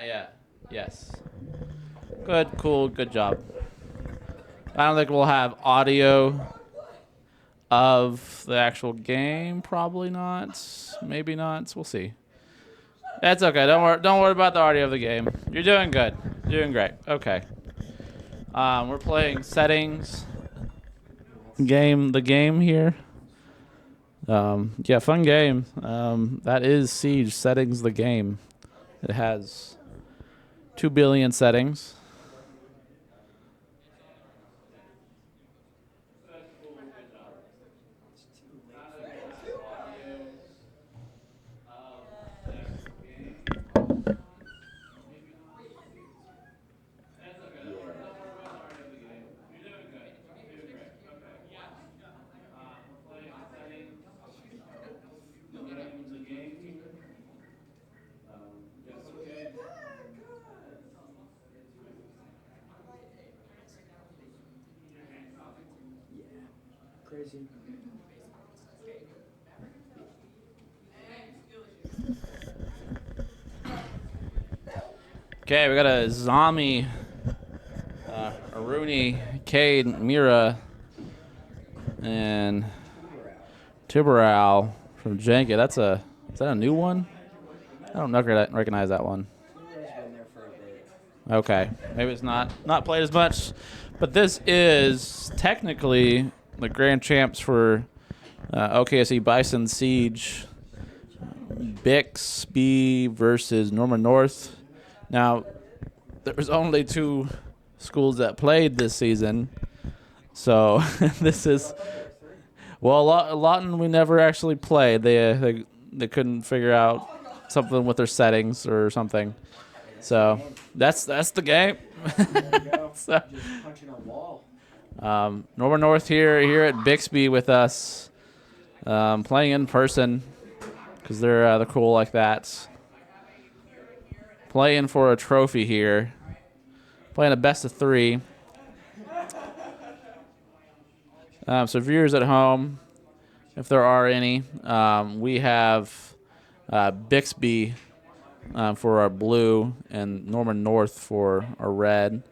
yet. Yes. Good, cool, good job. I don't think we'll have audio of the actual game. Probably not. Maybe not. We'll see. That's okay. Don't worry about the audio of the game. You're doing good. You're doing great. Okay. We're playing settings. The game here. Yeah, fun game. That is Siege settings. The game. It has 2 billion settings. Crazy. Okay, we got a Zami, Aruni, Cade, Mira, and Tuberal from Jenka. Is that a new one? I don't recognize that one. Okay, maybe it's not played as much, but this is technically the grand champs for OKSE Bison Siege. Bixby versus Norman North. Now, there was only 2 schools that played this season, so this is Lawton we never actually played. They couldn't figure out something with their settings or something. So that's the game. So, Just punching a wall. Norman North here at Bixby with us, playing in person because they're cool like that. Playing for a trophy here. Playing a best of 3. So viewers at home, if there are any, we have Bixby for our blue and Norman North for our red.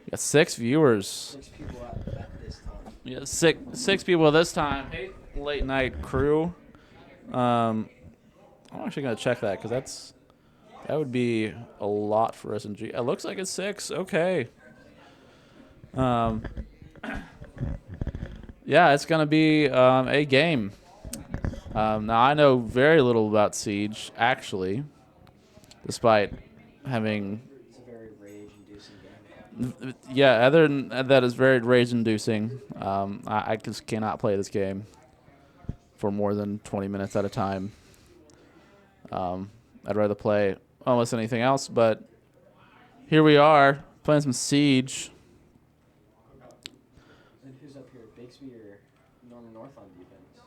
We got 6 viewers. 6 people at this time. Yeah, six people this time. Hey, late night crew. I'm actually gonna check that because that would be a lot for SNG. It looks like it's 6. Okay. Yeah, it's gonna be a game. Now I know very little about Siege actually, despite having. It's a very rage-inducing game. Yeah, other than that, is very rage-inducing. I just cannot play this game for more than 20 minutes at a time. I'd rather play almost anything else, but here we are playing some Siege. And who's up here, Bixby or Norman North on defense?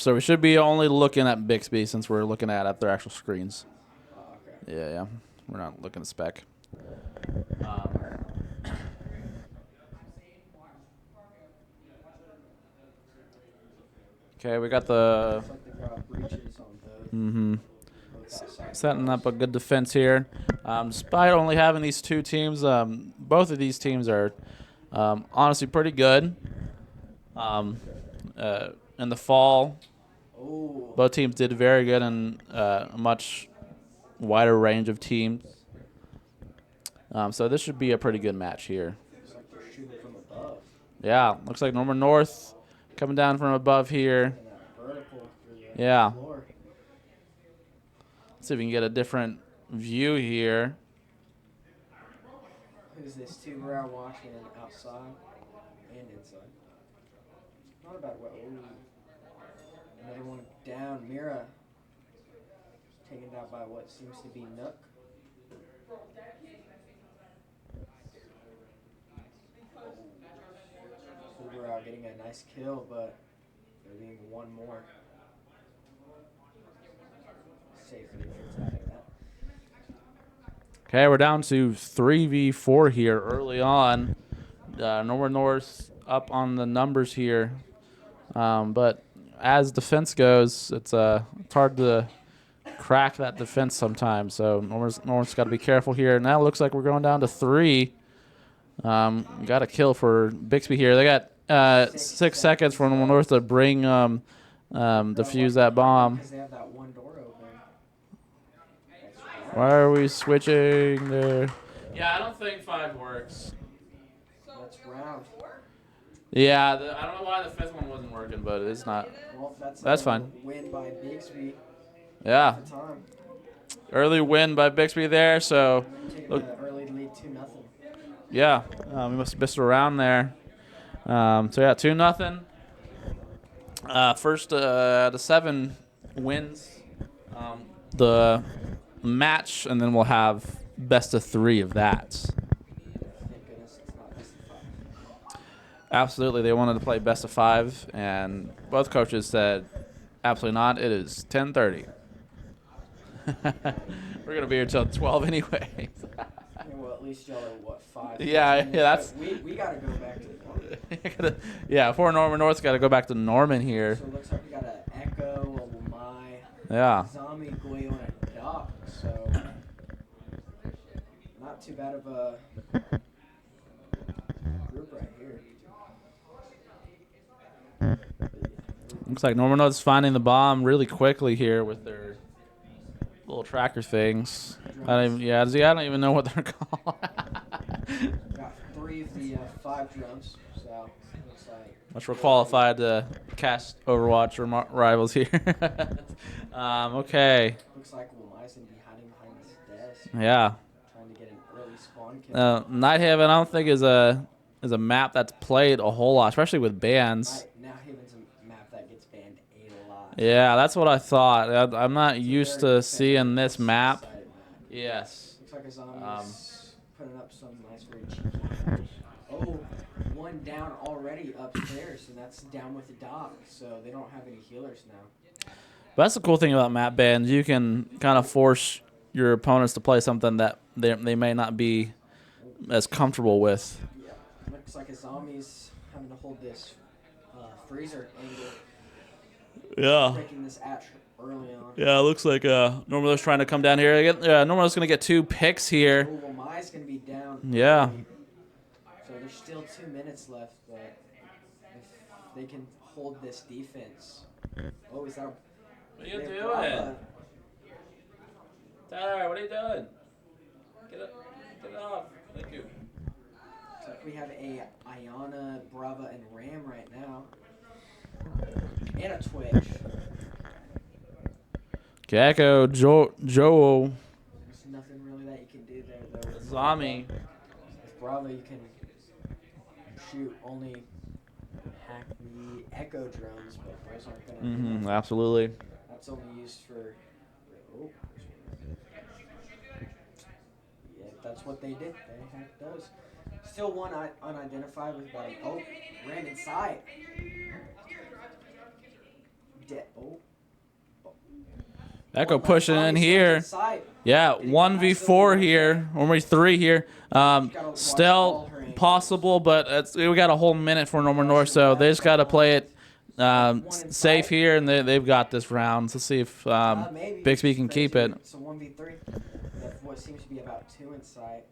So we should be only looking at Bixby since we're looking at their actual screens. Oh, okay. Yeah. We're not looking at spec. Okay, we got the. Looks like they've got breaches on both. Mm-hmm. Setting up a good defense here. Despite only having these 2 teams, both of these teams are honestly pretty good. In the fall, both teams did very good in a much wider range of teams. So this should be a pretty good match here. Looks like they're shooting from above. Yeah, looks like Norman North coming down from above here. And that vertical through the Yeah. floor. Let's see if we can get a different view here. Who's this? 2 round watching outside and inside. Not a bad way. Another one down. Mira taken down by what seems to be Nook. Kubera getting a nice kill, but there being one more. Safe if he gets out of that. Okay, we're down to 3v4 here early on. Norman North up on the numbers here. But as defense goes, it's hard to crack that defense sometimes. So Norman's got to be careful here. Now it looks like we're going down to 3. Got a kill for Bixby here. They got 6 seconds for North to bring defuse that bomb. Because they have that one door open. Why are we switching there? Yeah, I don't think 5 works. That's round. Yeah, I don't know why the 5th one wasn't working, but it's not. Well, That's fine. Win by Bixby. Yeah. For time. Early win by Bixby there, so. Taking an early lead 2-0. Yeah, we must have missed around there. So yeah, 2-0. First to 7 wins the match, and then we'll have best of 3 of that. Thank goodness it's not best of 5. Absolutely, they wanted to play best of 5, and both coaches said, absolutely not. It is 10:30. We're gonna be here till 12 anyway. Yeah, well, at least y'all are what 5. Yeah, that's. We gotta go back to Norman. Yeah, for Norman North's got to go back to Norman here. So it looks like we got an Echo, a Lamai, Yeah. Zombie, Goyo, and a Doc. So not too bad of a group right here. Looks like Norman North's finding the bomb really quickly here with their little tracker things. I don't even know what they're called. Got 3 of the 5 drums. So looks like. Much we're qualified to cast Overwatch rivals here. Okay. Looks like Lamai's gonna be hiding behind this desk. Yeah. Trying to get an early spawn kill. Nighthaven, I don't think is a map that's played a whole lot, especially with bans. Now Haven's a map that gets banned a lot. Yeah, that's what I thought. I'm not used to seeing this map. Yes. Looks like a zombie's putting up some nice very cheeky. Oh, one down already upstairs, and that's down with the doc, so they don't have any healers now. But that's the cool thing about map bans. You can kind of force your opponents to play something that they may not be as comfortable with. Yeah, looks like a zombie's having to hold this freezer angle. Yeah. Breaking this atch early on. Yeah, it looks like Normalo's trying to come down here. Normalo's going to get 2 picks here. Oh, well, Mai's going to be down. Yeah. So there's still 2 minutes left, but if they can hold this defense. Oh, is that a... What are you doing? Tyler, what are you doing? Get it off. Thank you. Looks like we have a Ayana, Brava, and Ram right now. And a Twitch. Gecko, Joe. There's nothing really that you can do there, though. Zombie. With Brava, you can shoot only hack the Echo drones, but those aren't going to do Mm-hmm, much. absolutely. That's only used for... Oh. Yeah, that's what they did. They hacked those. Still one unidentified with about... Oh, ran inside. Oh. Echo pushing in here. Yeah, 1v4 here. 1v3 here. Still possible, but we got a whole minute for Norman North, so they just got to play it safe here, and they've got this round. Let's see if Bixby can keep it. So 1v3. That's what seems to be about 2 inside.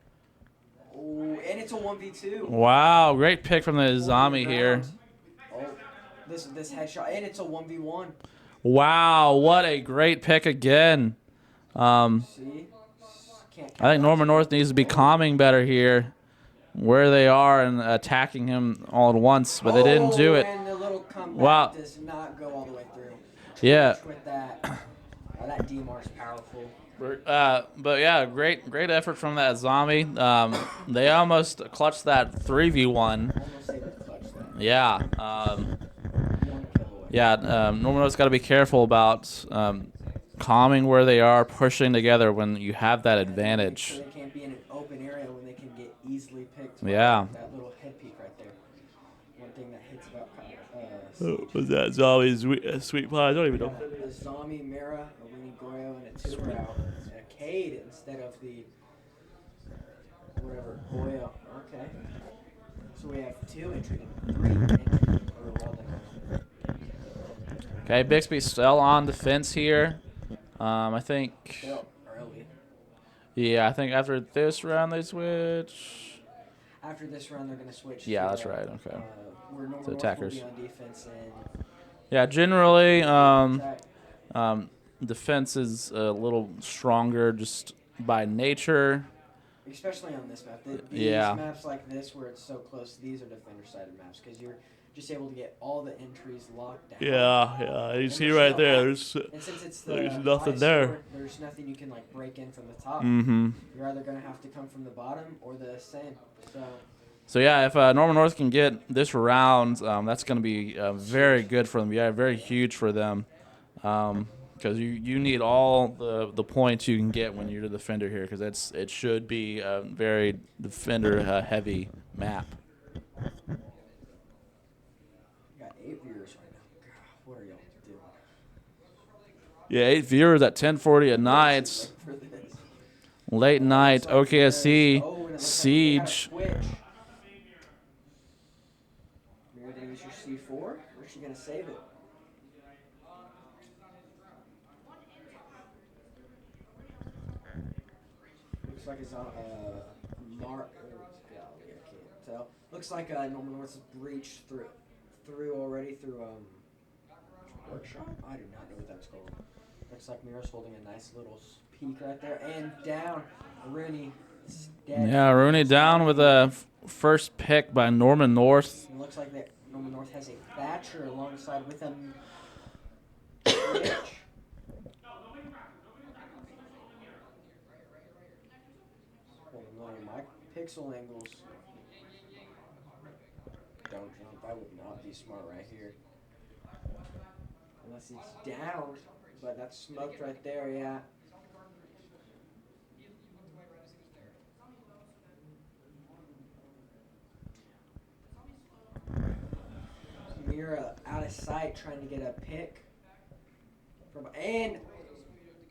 Oh, and it's a 1v2. Wow, great pick from the zombie here. Oh, this headshot, and it's a 1v1. Wow, what a great pick again. See? I think Norman North needs to be calming better here, where they are and attacking him all at once, but they didn't do it. And the little comeback Wow. does not go all the way through. Yeah. With that, that DMR is powerful. But yeah, great effort from that zombie. They almost clutched that 3v1. Almost able to clutch that. Yeah. 1 kill away. Yeah, Norman North's got to be careful about calming where they are, pushing together when you have that advantage. So they can't be in an open area when they can get easily picked. Yeah. That little head peek right there. One thing that hits about Was that zombie's sweet pie? I don't even know. a zombie, Mira, a Winnie Goyo, and a 2 out. And a Cade instead of the whatever Goyo. Okay. So we have 2 entry and 3 entry. Well done. Okay, Bixby still on defense here. I think. Still early. Yeah, I think after this round they switch. After this round, they're going to switch. Yeah, to, that's right. Okay. Where Norman To North attackers. will be on defense and Yeah, generally, attack. defense is a little stronger just by nature. Especially on this map. These Yeah. maps like this, where it's so close, these are defender-sided maps because you're just able to get all the entries locked down. Yeah. You And see there's right no there. hacks. And since it's the There's nothing high there. score, there's nothing you can like break in from the top. Mm-hmm. You're either gonna have to come from the bottom or the same. So yeah, if Norman North can get this round, that's going to be very good for them. Yeah, very huge for them. Because you need all the points you can get when you're the defender here, because it should be a very defender heavy map. You got 8 viewers right now. God, what are y'all doing? Yeah, 8 viewers at 10:40 at night. For this. Late night, Looks like OKSE, oh, and it looks Siege. like they gotta switch. You're gonna use your C4, or is she gonna save it? Looks like it's on Mark. Golly, I can't tell. Looks like Norman North's breached through already through workshop. I do not know what that's called. Looks like Mira's holding a nice little peek right there, and down. Rooney is dead. Yeah, Rooney down with a first pick by Norman North. It looks like that Norman North has a Thatcher alongside with a Twitch. My pixel angles don't jump. That would not be smart right here. Unless it's down, but that's smoked right there, yeah. Mira out of sight trying to get a pick. And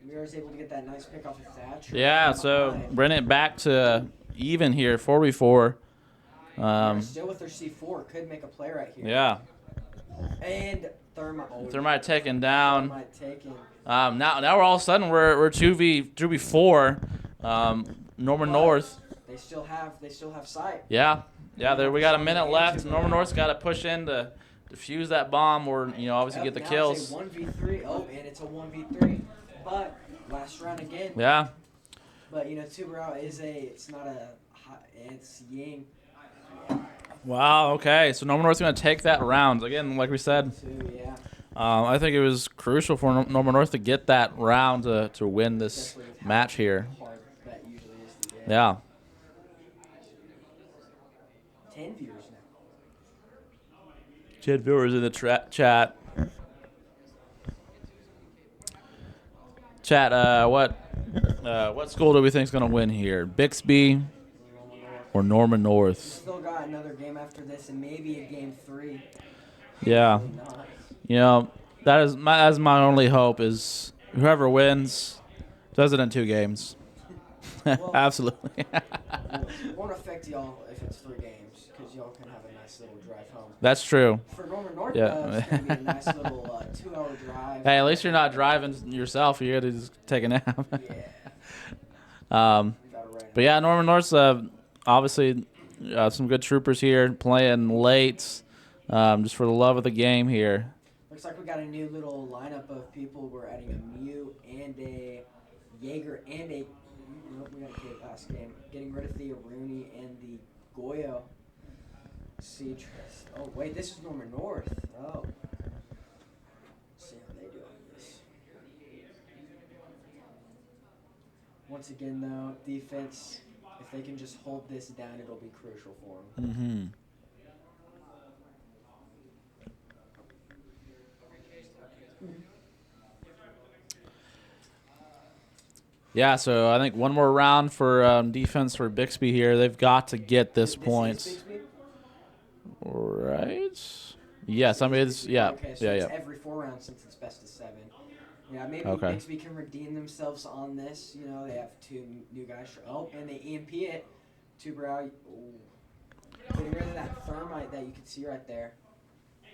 Mira's able to get that nice pick off of Thatcher. Yeah, so bring it back to even here, 4v4. Still with their C4, could make a play right here. Yeah. And Thermite. Oh, Thermite taken down. Thermite taken. Now we're all of a sudden we're 2v4. Norman North. They still have sight. Yeah. There we got a minute left. Norman North's got to push in to defuse that bomb, or obviously get the kills. It's a 1v3. Oh, and it's a 1v3. But last round again. Yeah. But Tubarão it's not it's Ying. Wow. Okay. So Norman North's gonna take that round again, like we said. Yeah. I think it was crucial for Norman North to get that round to win this match here. Hard that usually is the game. Yeah. 10 viewers now. 10 viewers in the chat. Chat. What school do we think is gonna win here? Bixby or Norman North? Still got another game after this, and maybe a game 3. Yeah. Not. That's my only hope is whoever wins does it in 2 games. Well, Absolutely. It won't affect y'all if it's 3 games, because y'all can have a nice little drive home. That's true. For Norman North, Yeah. it's going to be a nice little 2-hour drive. Hey, at least you're not driving yourself. You got to just take a nap. Yeah. But yeah, Norman North's obviously some good troopers here playing late, just for the love of the game here. Looks like we got a new little lineup of people. We're adding a Mew and a Jaeger and a. Nope, we got a kid last game. Getting rid of the Rooney and the Goyo. Siege. Oh wait, this is Norman North. Oh. Let's see how they do on this. Once again, though, defense. If they can just hold this down, it'll be crucial for them. Mm-hmm. Yeah, so I think one more round for defense for Bixby here. They've got to get this point. Right? Yes, I mean, it's, yeah. Okay, so it's every 4 rounds since it's best of 7. Yeah, maybe Bixby can redeem themselves on this. They have 2 new guys. Oh, and they EMP it. Tubarão. Getting rid of that thermite that you can see right there. I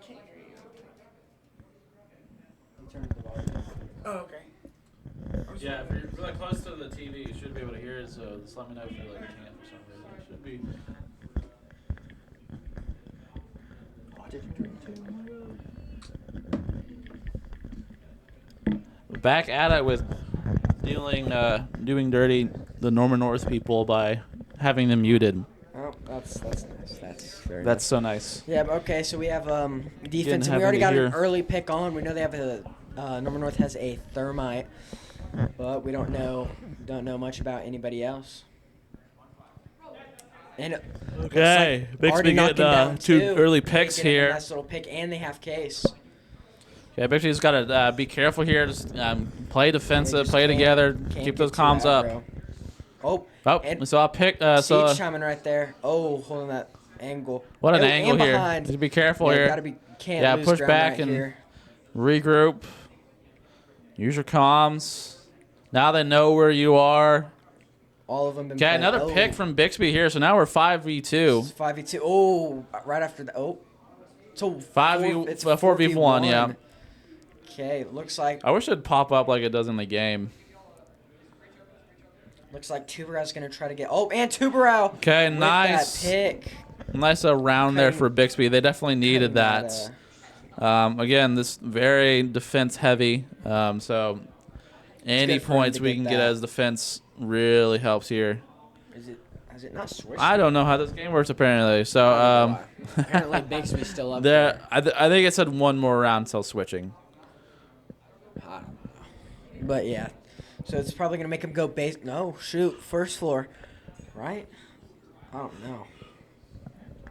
can't hear you. Turn the volume. Oh, okay. Yeah, if you're really close to the TV, you should be able to hear it. So just let me know if you can't for some reason. It should be. Did you drink too? Back at it with doing dirty the Norman North people by having them muted. Oh, that's nice. That's very That's nice. so nice. Yeah, but okay, so we have defense, and having we already to got hear- an early pick on. We know they have a Norman North has a thermite, but we don't know much about anybody else. And Okay, already Bixby knocking getting down two early They picks get a here. Nice little pick, and they have case. Yeah, Bixby's got to be careful here. Just play defensive, They just play can't- together, can't keep get those too comms up. aggro. Oh, Oh, and we saw a pick. Siege chiming right there. Oh, holding that angle. What an Oh, angle and here. behind. Just be careful Yeah, here. gotta be. Can't lose push ground back right and here. regroup. Use your comms. Now they know where you are. All of them been Okay, playing. another pick from Bixby here. So now we're 5v2. 5v2. Oh, right after the. Oh. So 4v1, yeah. Okay, looks like I wish it'd pop up like it does in the game. Tubarow's gonna try to get. Oh, and Tubarow. Okay, with nice. That pick. Nice round there Cutting- for Bixby. They definitely needed Cutting that. Again, this very defense heavy. So any good for him points to we get can get that. as defense really helps here. Has it not switched? I don't know how this game works apparently. So Apparently, Bixby's still up there, there. I think it said one more round till switching. I don't know. But yeah, so it's probably gonna make him go base. No, shoot, first floor, right? I don't know.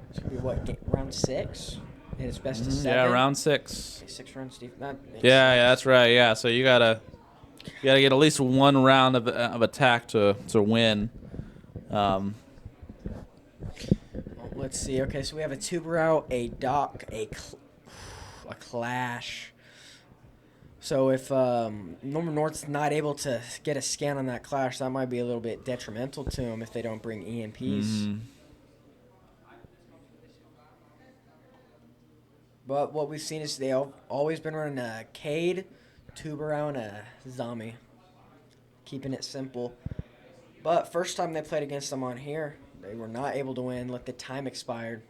It's gonna be what round 6, and it's best of 7. Yeah, round 6. Okay, 6 rounds deep. That makes Yeah, sense. that's right. Yeah, so you gotta get at least one round of attack to win. Let's see. Okay, so we have a Tubarão, a Doc, a Clash. So if Norman North's not able to get a scan on that Clash, that might be a little bit detrimental to him if they don't bring EMPs. But what we've seen is they've always been running a Cade, Tubarão, and a Zombie. Keeping it simple. But first time they played against them on here, they were not able to win. Let the time expired.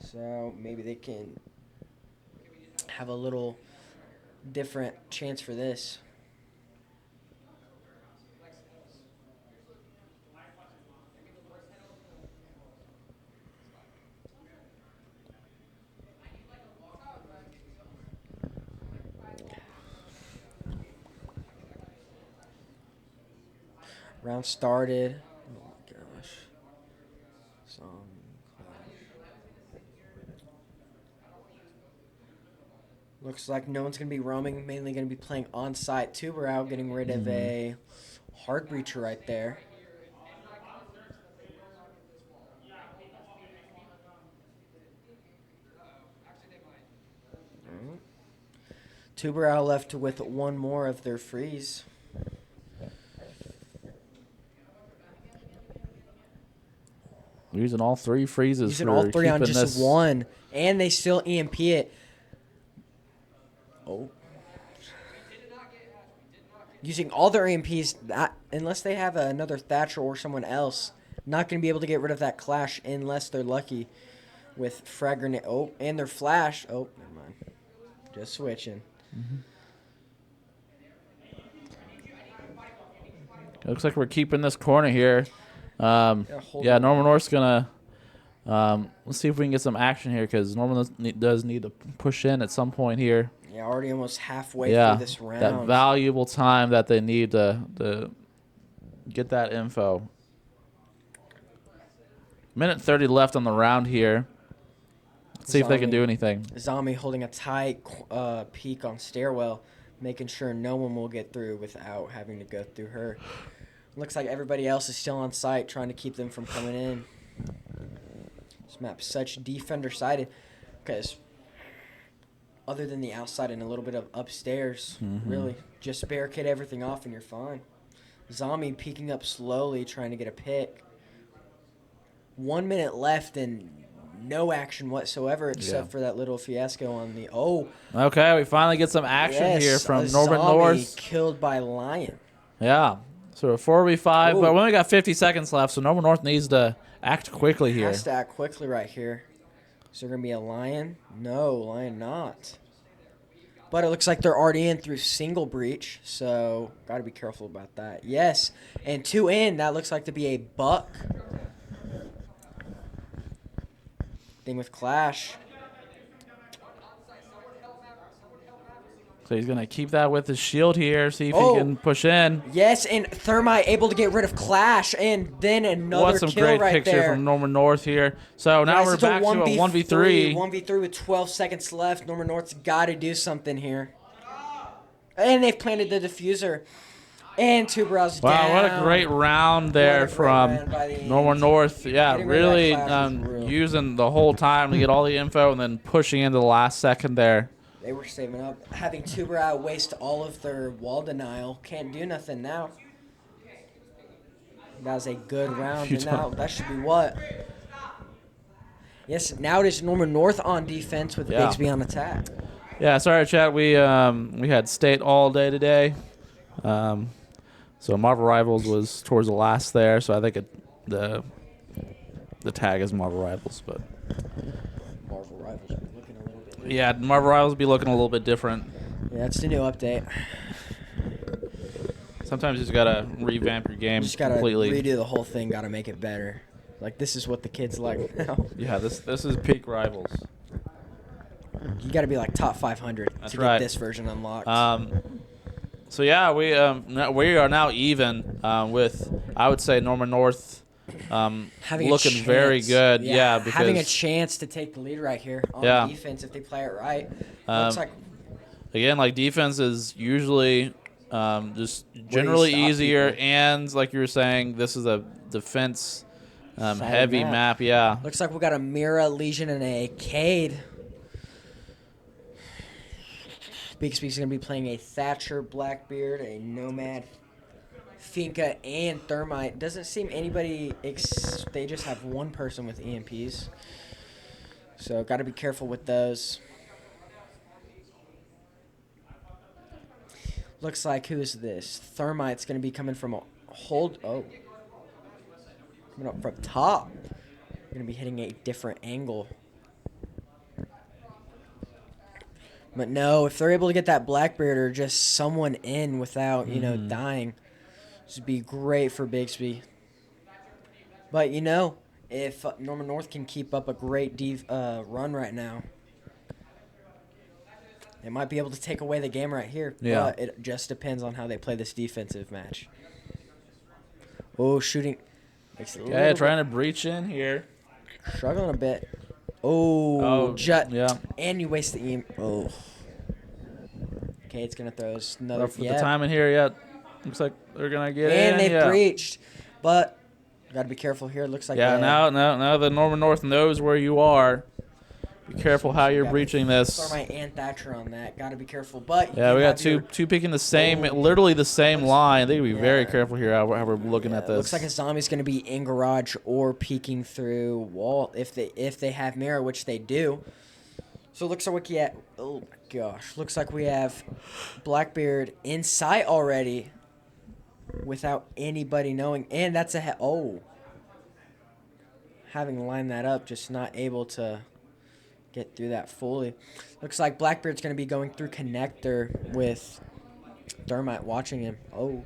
So maybe they can have a little different chance for this. Round started. Oh my gosh. Looks like no one's going to be roaming. Mainly going to be playing on-site. Tubarão getting rid of a hard breacher right there. Tubarão left with one more of their freeze. Using all 3 freezes. Using for all 3 on keeping just this. one. And they still EMP it. Oh. Using all their EMPs, unless they have another Thatcher or someone else, not going to be able to get rid of that Clash unless they're lucky with Frag Grenade. Oh, and their Flash. Oh, never mind. Just switching. It looks like we're keeping this corner here. Hold Yeah, on. Norman North's gonna. Let's see if we can get some action here because Norman does need to push in at some point here. Yeah, already almost halfway Yeah, through this round. that valuable time that they need to get that info. Minute 30 left on the round here. Let's see if they can do anything. Zombie holding a tight peek on Stairwell, making sure no one will get through without having to go through her. Looks like everybody else is still on site, trying to keep them from coming in. This map's such defender-sided, because other than the outside and a little bit of upstairs, really, just barricade everything off and you're fine. Zombie peeking up slowly, trying to get a pick. 1 minute left, and no action whatsoever except for that little fiasco on the Okay, we finally get some action here from Northern North. Killed by Lion. Yeah. So a 4v5, but we only got 50 seconds left, so Northern North needs to act quickly here. Has to act quickly right here. Is there going to be a Lion? No, Lion not. But it looks like they're already in through single breach, so got to be careful about that. Yes, and 2 in, that looks like to be a buck. Thing with Clash. So he's going to keep that with his shield here, see if he can push in. Yes, and Thermite able to get rid of Clash, and then another What's some kill great right picture there. from Norman North here. So now we're back to a 1v3. 1v3 with 12 seconds left. Norman North's got to do something here. And they've planted the diffuser. And Tuberow's down. Wow, what a great round there from Norman North. Yeah, really using the whole time to get all the info and then pushing into the last second there. They were saving up. Having Tuberow waste all of their wall denial. Can't do nothing now. That was a good round. And now that should be what? Yes, now it is Norman North on defense with Bigsby on attack. Yeah, sorry, chat. We had state all day today. So Marvel Rivals was towards the last there, so I think the tag is Marvel Rivals, but Marvel Rivals be looking a little bit. Yeah, Marvel Rivals will be looking a little bit different. Yeah, it's the new update. Sometimes you just gotta revamp your game completely. Just gotta redo the whole thing. Gotta make it better. Like this is what the kids like now. Yeah, this is peak Rivals. You gotta be like top 500 to get this version unlocked. So yeah, we are now even with, I would say, Norman North looking very good. Yeah, because having a chance to take the lead right here on defense if they play it right. Looks like again, like defense is usually just generally easier, people. And like you were saying, this is a defense heavy map. Yeah, looks like we got a Mira, Legion, and a Cade. Bigsby's going to be playing a Thatcher, Blackbeard, a Nomad, Finka, and Thermite. Doesn't seem anybody... they just have one person with EMPs. So, got to be careful with those. Looks like, who is this? Thermite's going to be coming from a hold... Oh. Coming up from top. Going to be hitting a different angle. But no, if they're able to get that Blackbeard or just someone in without, dying, this would be great for Bigsby. But, if Norman North can keep up a great run right now, they might be able to take away the game right here. Yeah. But it just depends on how they play this defensive match. Oh, shooting. Okay, trying to breach in here. Struggling a bit. Oh, Jut. Yeah. And you waste the EM. Oh. Okay, it's going to throw us another. The time in here, looks like they're going to get in. And they breached. But got to be careful here. It looks like now the Norman North knows where you are. Be careful how you're breaching this. Thermite and Thatcher on that. Got to be careful. But yeah, we got two picking the same, literally the same line. They got to be very careful here how we're looking at this. Looks like a zombie's going to be in garage or peeking through wall if they have mirror, which they do. So it looks like looks like we have Blackbeard in sight already without anybody knowing. And that's having lined that up, just not able to get through that fully. Looks like Blackbeard's going to be going through connector with Thermite watching him. Oh.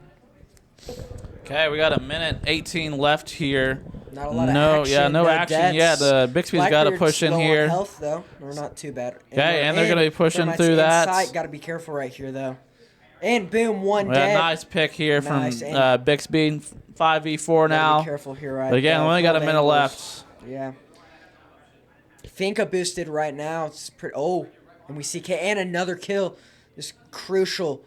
Okay, we got a minute 18 left here. Not a lot of action. Yeah, no action yet. Bixby's got to push in here. Health, though. We're not too bad. Okay, and they're going to be pushing through that. Got to be careful right here, though. And boom, one dead. Nice pick here from Bixby. 5v4 now. Be careful here, right? But again, we only got a minute left. Yeah. Finka boosted right now. It's pretty. And we see and another kill. This crucial.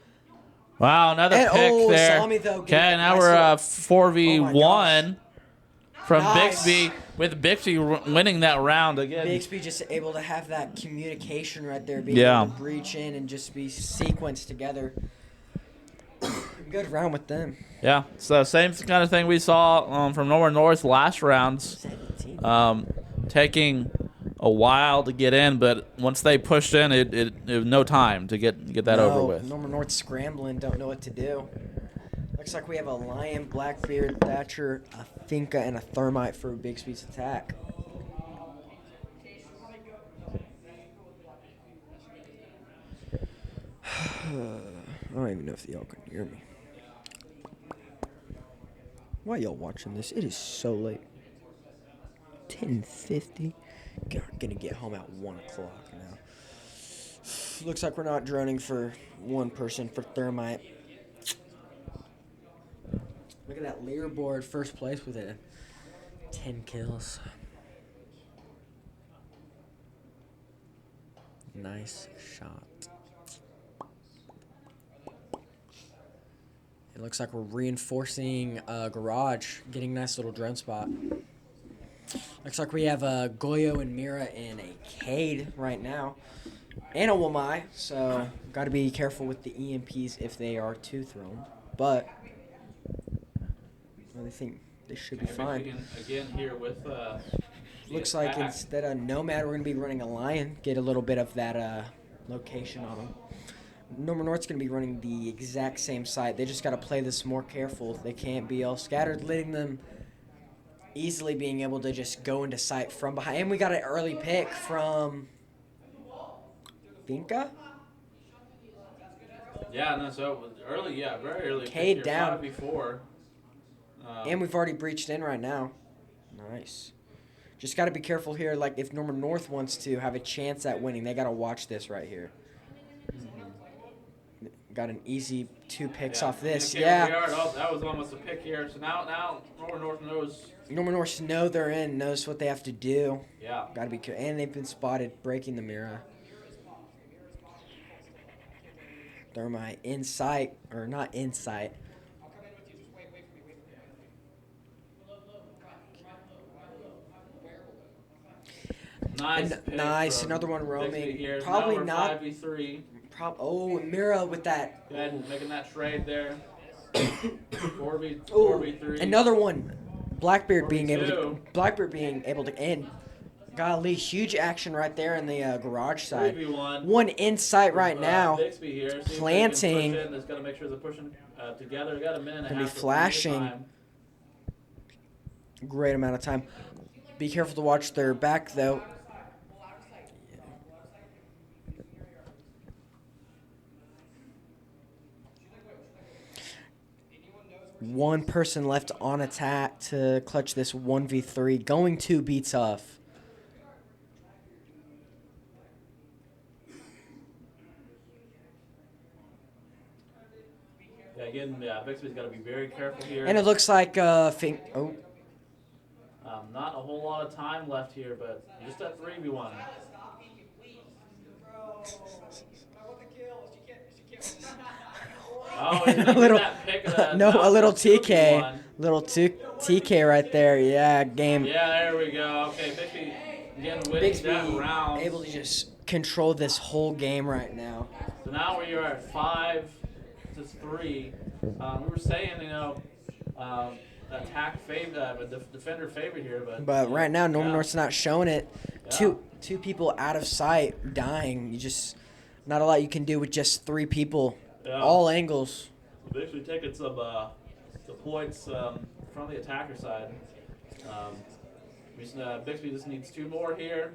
Wow, another pick there. Salmi, though, okay, now we're 4v1 from Bixby, with Bixby winning that round again. Bixby just able to have that communication right there, being able to breach in and just be sequenced together. Good round with them. Yeah, so same kind of thing we saw from Northern North last rounds. Taking a while to get in, but once they pushed in, it was no time to get that over with. Norman North scrambling, don't know what to do. Looks like we have a Lion, Blackbeard, Thatcher, a Finca, and a Thermite for Bixby's attack. I don't even know if y'all can hear me. Why y'all watching this? It is so late. 10:50. God, I'm gonna get home at 1 o'clock now. Looks like we're not droning for one person for Thermite. Look at that leaderboard, first place with 10 kills. Nice shot. It looks like we're reinforcing garage, getting a nice little drone spot. Looks like we have Goyo and Mira in a Cade right now. And a Wamai, so got to be careful with the EMPs if they are too thrown. But I think they should be fine. Again here with Looks like instead of Nomad, we're going to be running a Lion, get a little bit of that location on them. Norman North's going to be running the exact same site. They just got to play this more careful. They can't be all scattered, letting them easily being able to just go into sight from behind. And we got an early pick from Finca. Yeah, no, so it was early, very early. Cade down. Before. And we've already breached in right now. Nice. Just got to be careful here. Like, if Norman North wants to have a chance at winning, they got to watch this right here. Got an easy 2 picks off this. Yeah. Oh, that was almost a pick here. So now Norman North knows. Norman North know they're in, knows what they have to do. Yeah. Got to be careful. And they've been spotted breaking the Mira. Thermite in sight, or not in sight. Nice, another one roaming. Probably not. 5v3. Mira with that. Good, making that trade there. 4v3. Another one. Blackbeard being able to end. Golly, huge action right there in the garage side. 3v1. One in sight right now. Here. Planting. Just got to make sure they're pushing together. Got a minute and a half. Gonna be flashing. Great amount of time. Be careful to watch their back though. One person left on attack to clutch this 1v3. Going 2 be tough. Again, Bixby's got to be very careful here. And it looks like not a whole lot of time left here, but just that 3v1. Oh, a little, a little TK, 2v1. TK right there. Yeah, game. Yeah, there we go. Okay, Bixby again winning that round. Able to just control this whole game right now. So now we are at 5-3. We were saying, attack favorite, defender favorite here, but right now Norman North's not showing it. Yeah. Two people out of sight, dying. You just not a lot you can do with just 3 people. Yeah. All angles. Basically taking some points from the attacker side. Bixby just needs 2 more here.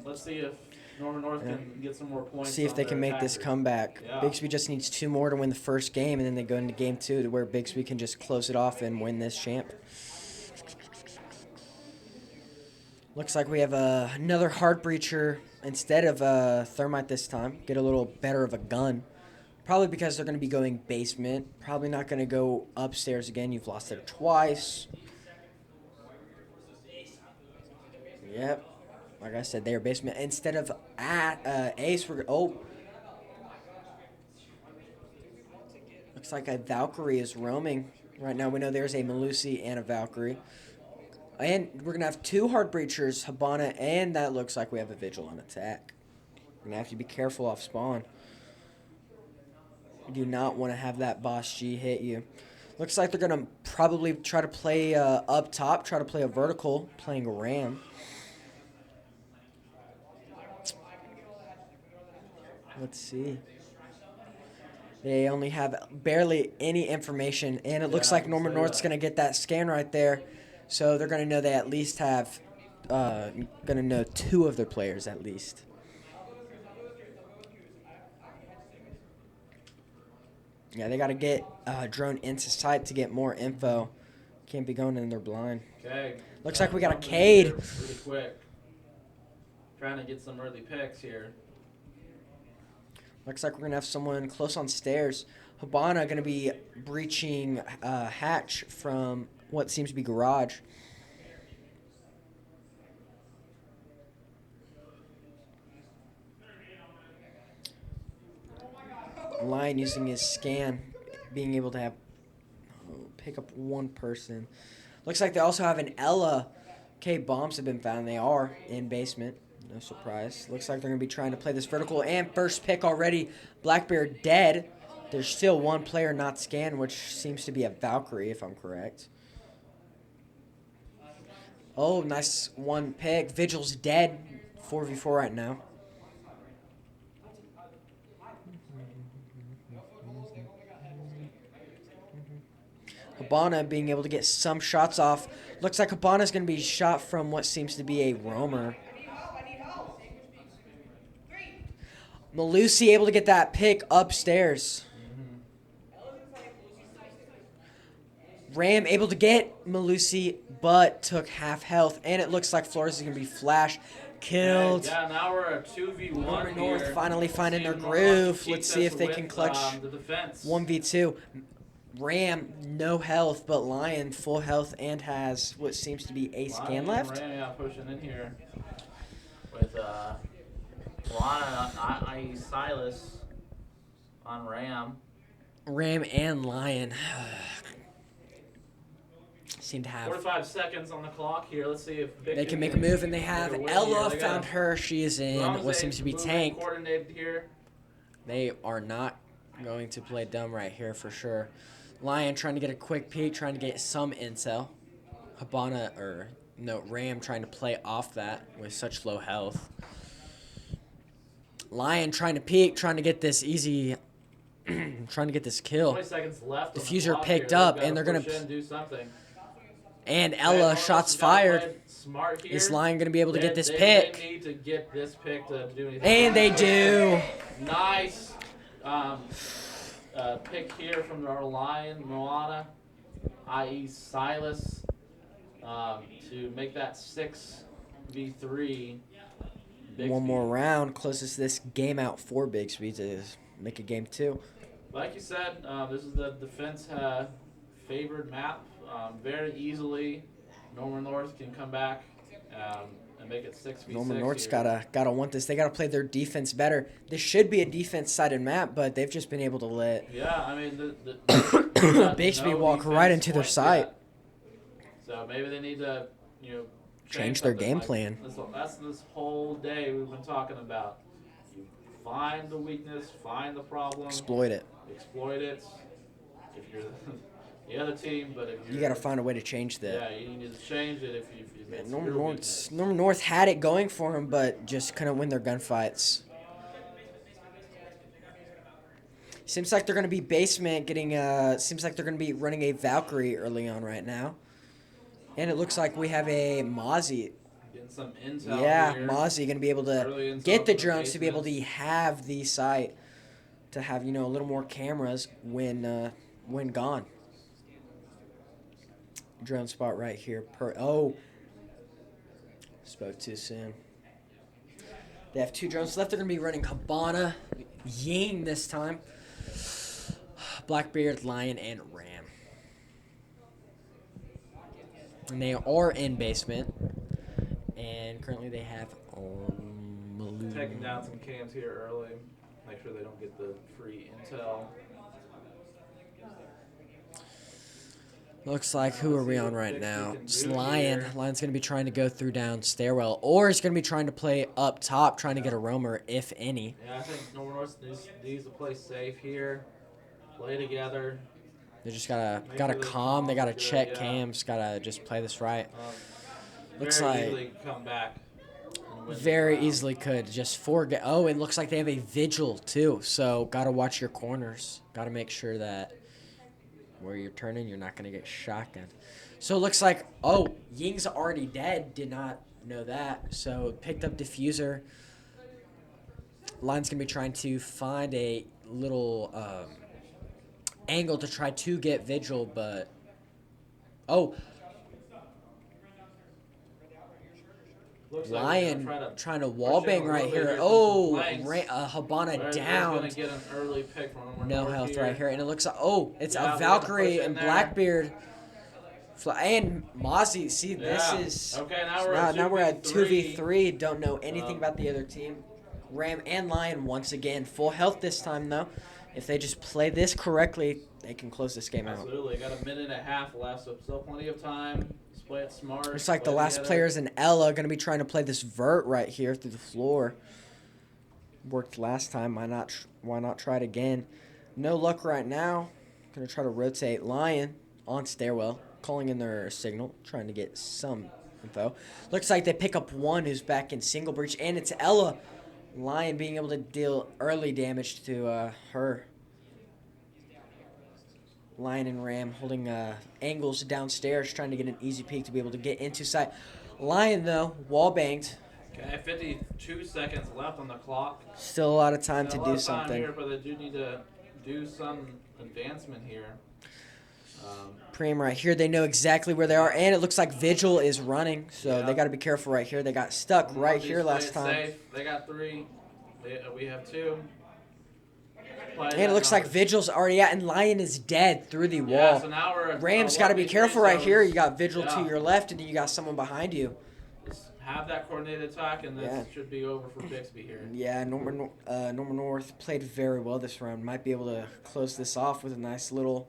Let's see if Norman North can get some more points. See if they can make attacker. this comeback. Yeah. Bixby just needs 2 more to win the first game, and then they go into game 2 to where Bixby can just close it off and win this champ. Looks like we have another hard breacher instead of Thermite this time. Get a little better of a gun. Probably because they're going to be going basement. Probably not going to go upstairs again. You've lost there twice. Yep. Like I said, they are basement. Instead of at Ace, we're... Oh. Looks like a Valkyrie is roaming. Right now we know there's a Malusi and a Valkyrie. And we're going to have 2 hard breachers, Habana, and that looks like we have a Vigil on attack. We're going to have to be careful off spawn. You do not want to have that Boss G hit you. Looks like they're going to probably try to play up top, try to play a vertical, playing Ram. Let's see. They only have barely any information, and it Yeah, looks I like can Norman say North's that. going to get that scan right there. So they're going to know they at least have, going to know 2 of their players at least. Yeah, they got to get drone into sight to get more info. Can't be going in there blind. Okay. Looks like we got a Jumping in Cade. here really quick. Trying to get some early picks here. Looks like we're going to have someone close on stairs. Habana going to be breaching hatch from what seems to be garage. Lion using his scan, being able to have pick up 1 person. Looks like they also have an Ella. Okay, bombs have been found. They are in basement. No surprise. Looks like they're going to be trying to play this vertical. And first pick already. Blackbeard dead. There's still 1 player not scanned, which seems to be a Valkyrie, if I'm correct. Oh, nice 1 pick. Vigil's dead. 4v4 right now. Habana being able to get some shots off. Looks like Habana's going to be shot from what seems to be a roamer. Malusi able to get that pick upstairs. Ram able to get Malusi, but took half health. And it looks like Flores is going to be flash killed. Okay, yeah, now we're a 2v1 Norman here. North finally finding their Let's see if Norman groove. can Let's keep see this if they can with, clutch the defense. 1v2. Ram, no health, but Lion, full health, and has what seems to be a scan left. Ram, yeah, pushing in here with Lana, i.e. Silas on Ram. Ram and Lion seem to have. 45 seconds on the clock here. Let's see if They can make a move, and they have Ella found her. She is in what seems to be tank. Coordinated here. They are not going to play dumb right here for sure. Lion trying to get a quick peek, trying to get some intel. Ram trying to play off that with such low health. Lion trying to peek, trying to get this easy, trying to get this kill. 20 seconds left. Diffuser picked up, and they're going to do something. And Ella, shots fired. Smart here. Is Lion going to be able to get this pick? pick? They need to get this pick to do anything. And they do. Nice pick here from our Lion, Moana, i.e. Silas, to make that 6v3. 1 more round. Closest this game out for Bixby to make a game 2. Like you said, this is the defense favored map. Very easily, Norman North can come back and make it 6v6. Norman North's here. gotta want this. They gotta play their defense better. This should be a defense-sided map, but they've just been able to let Yeah, I mean Bixby walk right into their sight. So maybe they need to, Change their game like plan. That's this whole day we've been talking about. You find the weakness, find the problem, Exploit it. exploit it. If you're the other team, but if you're, You gotta find a way to change that. yeah, you need to change it if it's Norman your weakness. North had it going for him, but just couldn't win their gunfights. Seems like they're going to be basement getting seems like they're going to be running a Valkyrie early on right now. And it looks like we have a Mozzie. Getting some intel Yeah, here. Mozzie going to be able Early to intel get the from the drones to be able to basement. have the sight, to have, a little more cameras when gone. Drone spot right here. Spoke too soon. They have 2 drones left. They're going to be running Habana, Ying this time. Blackbeard, Lion, and Ram. And they are in basement. And currently they have Taking down some cams here early. Make sure they don't get the free intel. Looks like, who are we on right Let's see now? what It's Bixby can do Lion. here. Lion's going to be trying to go through down stairwell. Or he's going to be trying to play up top, trying to get a roamer, if any. Yeah, I think Norman North needs to play safe here. Play together. They just gotta Make sure the calm. They gotta comms are good, check yeah. cams. Gotta just play this right. Looks Very like easily come back and win this Very round. easily could. Just 4. Oh, it looks like they have a vigil, too. So, got to watch your corners. Got to make sure that where you're turning, you're not going to get shotgunned. So, it looks like, oh, Ying's already dead. Did not know that. So, picked up diffuser. Line's going to be trying to find a little angle to try to get vigil, but... Oh, Looks like Lion they're gonna trying to push wall in bang a right little bit here. from some Oh, flanks. Habana Where down. He's gonna get an early pick from number No north health here. right here. And it looks like, oh, it's Yeah, a they're gonna push Valkyrie in and there. Blackbeard. And Mozzie. See, Yeah. this is... Okay, now we're at 2v3. Don't know anything Um, about the other team. Ram and Lion once again. Full health this time, though. If they just play this correctly, they can close this game out. Absolutely. Got a minute and a half left, so still plenty of time. Just play it smart. Looks like the play last together. players in Ella going to be trying to play this vert right here through the floor. Worked last time. Why not try it again? No luck right now. Going to try to rotate Lion on stairwell, calling in their signal, trying to get some info. Looks like they pick up one who's back in single breach, and it's Ella. Lion being able to deal early damage to her. Lion and Ram holding angles downstairs, trying to get an easy peek to be able to get into sight. Lion, though, wall banged. Okay, 52 seconds left on the clock. Still a lot of time Got to a lot do of time something. here, but they do need to do some advancement here. Preem right here. They know exactly where they are, and it looks like Vigil is running, so Yeah. they got to be careful right here. They got stuck right here last time. Safe. They got 3. We have 2. And it looks like Vigil's already out, and Lion is dead through the wall. Yeah, so now we're at, Ram's got to be 1v3, careful so right here. You got Vigil yeah. to your left, and then you got someone behind you. Just have that coordinated attack, and this should be over for Bixby here. Yeah, Norman North played very well this round. Might be able to close this off with a nice little...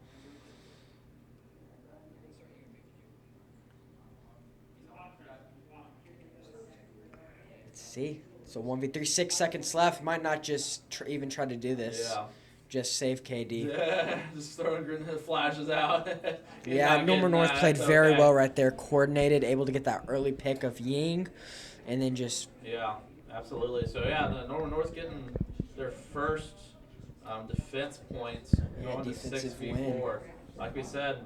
Let's see. So 1v3, 6 seconds left. Might not just even try to do this. Yeah. Just save KD. Yeah, just throwing flashes out. Yeah, Norman North played very well right there. Coordinated, able to get that early pick of Ying, and then just... Yeah, absolutely. So, yeah, the Norman North's getting their first defense points going to defensive 6v4. Like we said,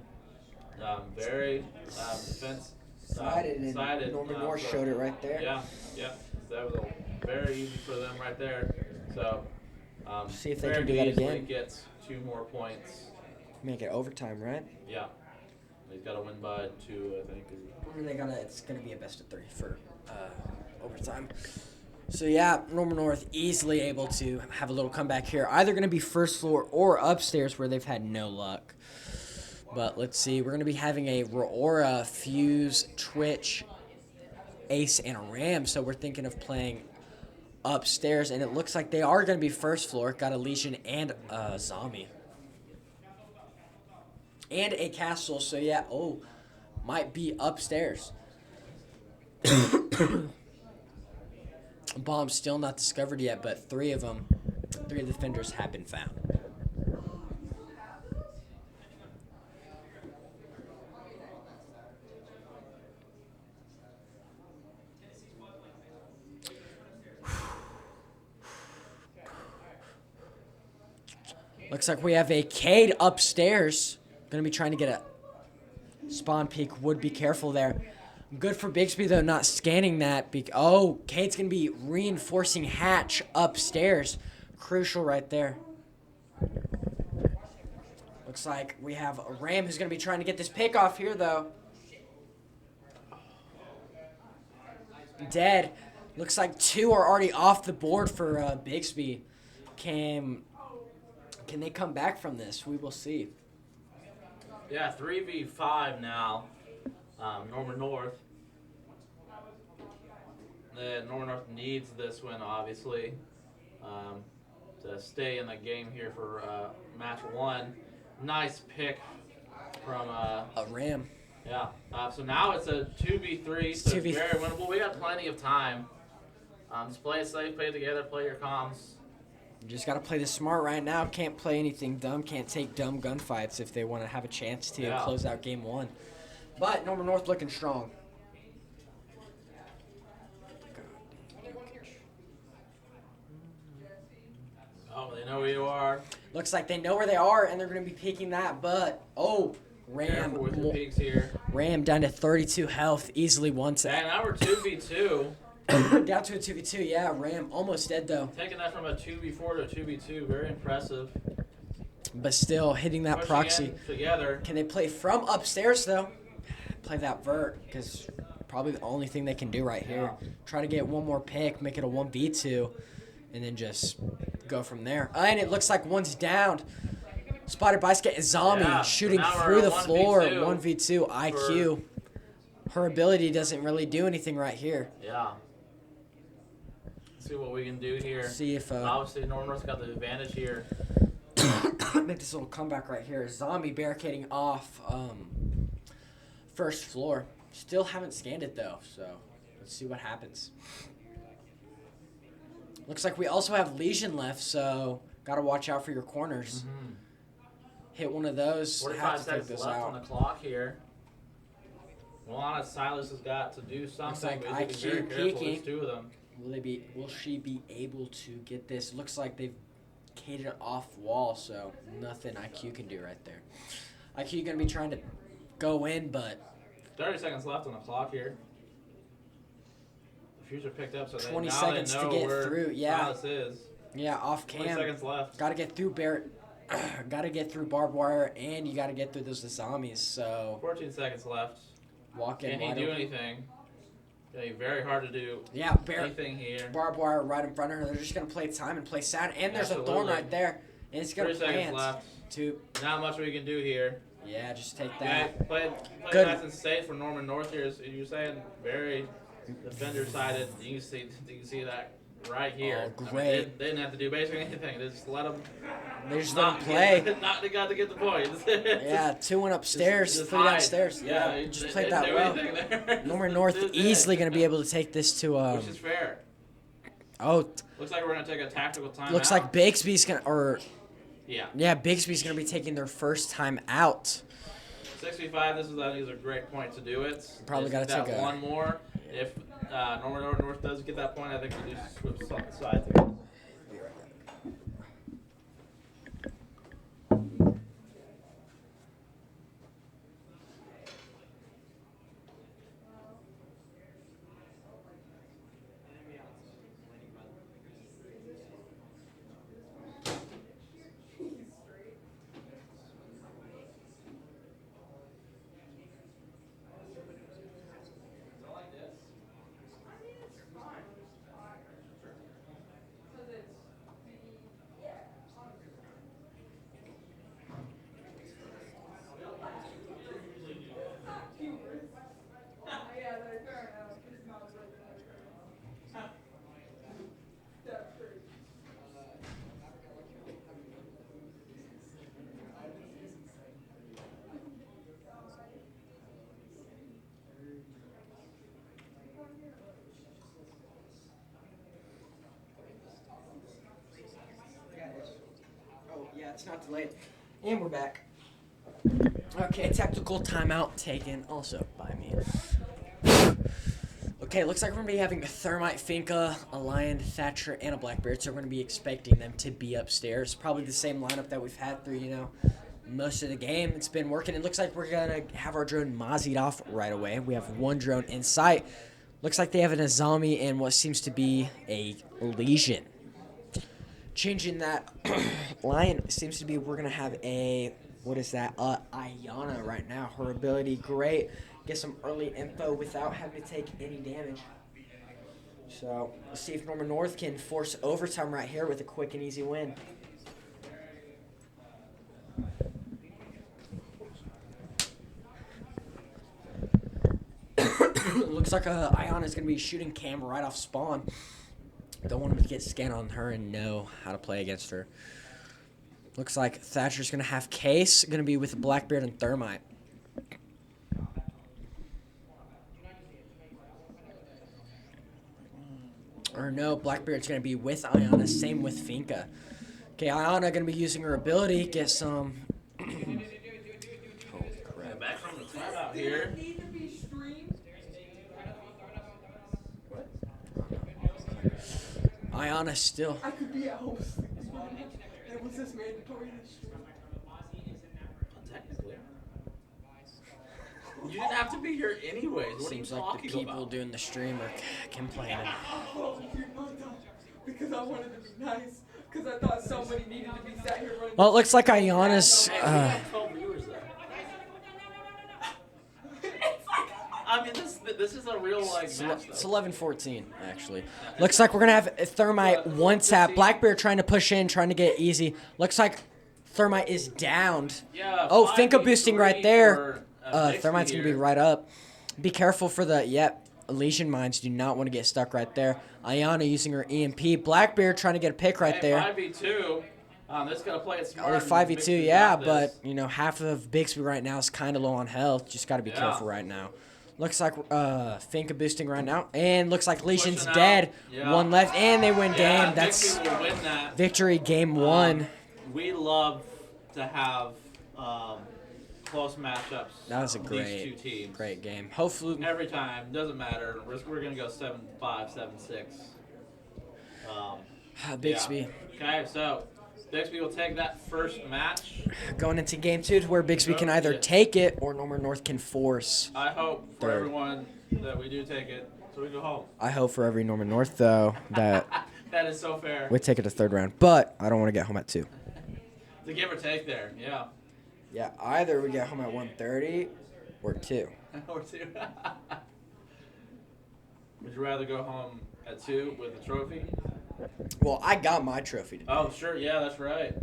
very defense sided, and sided. Norman North so, showed it right there. Yeah, yeah. That was very easy for them right there. So, see if they very can do that easily again. Gets 2 more points. Make it overtime, right? Yeah. He's got to win by 2, I think. It's gonna be a best of 3 for overtime. So yeah, Norman North easily able to have a little comeback here. Either gonna be first floor or upstairs where they've had no luck. But let's see, we're gonna be having a Roora, Fuse, Twitch, Ace, and a Ram. So we're thinking of playing upstairs, and it looks like they are gonna be first floor. Got a Legion and a Zombie. And a Castle, so yeah, might be upstairs. Bomb still not discovered yet, but 3 of the defenders have been found. Looks like we have a Cade upstairs. Gonna be trying to get a spawn peek. Would be careful there. Good for Bixby, though, not scanning that. Cade's going to be reinforcing Hatch upstairs. Crucial right there. Looks like we have a Ram who's going to be trying to get this pick off here, though. Dead. Looks like 2 are already off the board for Bixby. Can they come back from this? We will see. Yeah, 3v5 now. Norman North. Norman North needs this win, obviously, to stay in the game here for match 1. Nice pick from a Ram. Yeah. So now it's a 2v3, so it's very winnable. We got plenty of time. Just play it safe, play it together, play your comms. You just got to play this smart right now. Can't play anything dumb. Can't take dumb gunfights if they want to have a chance to close out game 1. But Norman North looking strong. Looks like they know where they are, and they're going to be picking that. But, Careful with the peaks here. Ram down to 32 health, easily once. And now we're 2v2. Down to a 2v2, yeah. Ram almost dead, though. Taking that from a 2v4 to a 2v2. Very impressive. But still hitting that Pushing proxy. Together. Can they play from upstairs, though? Play that vert, because probably the only thing they can do right here. Try to get one more pick, make it a 1v2, and then just go from there. And it looks like one's down. Spotted Bison and Zombie shooting through the floor. 1v2 IQ. Her ability doesn't really do anything right here. Yeah. Let's see what we can do here. See if obviously North's got the advantage here. Make this little comeback right here. Zombie barricading off first floor. Still haven't scanned it though, so let's see what happens. Looks like we also have Legion left, so gotta watch out for your corners. Hit one of those. 45 seconds left on the clock here. Well, honest, Silas has got to do something. Looks like but he's very IQ careful. peeking. There's two of them. Will she be able to get this? Looks like they've catered off wall, so nothing IQ can do right there. IQ gonna be trying to go in, but 30 seconds left on the clock here. The future picked up, so 20 now seconds they know to get where through. Yeah, Silas is. yeah, off 20 cam. seconds left. Got to get through Barrett. Got to get through barbed wire, and you got to get through those zombies. So 14 seconds left. walk in. Can he do anything? Okay, very hard to do anything here. Barbed wire right in front of her. They're just gonna play time and play sound, and there's a thorn right there, and it's gonna 3 seconds plant. left. Two. Not much we can do here. Yeah, just take Okay, that. play Good. nice and safe for Norman North here. As you're saying, very defender-sided. You can see that right here. Oh, I mean, great. they didn't have to do basically anything. They just let them. They just let him play. They got to get the point. Yeah, 2 went upstairs, Just 3 hide. downstairs. Yeah, they just they played didn't that do well. anything there. Norman North Just did easily it. gonna be able to take this to Which is fair. oh, Looks like we're gonna take a tactical time. looks like Bixby's gonna yeah. Bixby's gonna be taking their first time out. 65. This is a great point to do it. Probably Just gotta that take a- one more. If Norman North does get that point, I think we do switch sides again. Oh, yeah, it's not delayed. And we're back. Okay, tactical timeout taken also by me. Okay, looks like we're going to be having a Thermite, Finka, a Lion, Thatcher, and a Blackbeard, so we're going to be expecting them to be upstairs. Probably the same lineup that we've had through, most of the game. It's been working. It looks like we're going to have our drone mozzied off right away. We have one drone in sight. Looks like they have an Azami and what seems to be a Legion. Changing that Lion seems to be we're going to have a, what is that, Ayana right now. Her ability, great. Get some early info without having to take any damage. So, let's see if Norman North can force overtime right here with a quick and easy win. Looks like Ayana is going to be shooting Cam right off spawn. Don't want him to get scanned on her and know how to play against her. Looks like Thatcher's going to have Case, going to be with Blackbeard and Thermite. Or no, Blackbeard's going to be with Ayana, same with Finka. Okay, Ayana going to be using her ability, get some... Holy crap. Back from the timeout here. Ayana still. I could be a host. Was this mandatory this year? Technically. You didn't have to be here anyways. What Seems are you like the talking people about? doing the stream are complaining. Oh, you know that. Because I wanted to be nice. Because I thought somebody needed to be sat here running. Well, it looks like Ayana's. Hey, we have 12 viewers there. I mean, this is a real like match. It's Though. 11-14, actually. Looks like we're going to have Thermite one tap. Blackbeard trying to push in, trying to get easy. Looks like Thermite is downed. Yeah. Oh, Finka boosting right there. For, Thermite's going to be right up. Be careful for the, Elysian Mines do not want to get stuck right there. Ayana using her EMP. Blackbeard trying to get a pick right there. 5v2. This gonna play it smart. Only 5v2, yeah, but, half of Bixby right now is kind of low on health. Just got to be careful right now. Looks like Finka boosting right now. And looks like Lesion's dead. Yeah. One left, and they win game. That's will win that. victory game 1. We love to have close matchups. That was a these two teams. great game. Hopefully, Every time, doesn't matter. We're gonna go 7-5, 7-6. Bixby Okay, so Bixby will take that first match. going into game 2 to where Bixby can either take it or Norman North can force. I hope for Third. everyone that we do take it, so we go home. I hope for every Norman North, though, that That is so fair. we take it to third round. But I don't want to get home at 2. The give or take there, yeah. Yeah, either we get home at 1:30 or 2. Or 2. Would you rather go home at 2 with a trophy? Well, I got my trophy today. Oh, sure. Yeah, that's right.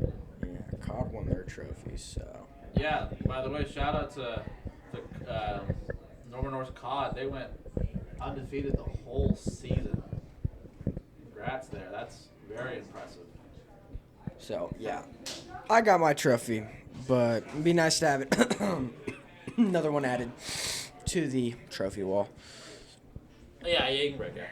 Yeah, COD won their trophy, so. Yeah. By the way, shout out to Norman North COD. They went undefeated the whole season. Congrats there. That's very impressive. So, yeah. I got my trophy, but it'd be nice to have it. Another one added to the trophy wall. Yeah, you can break that.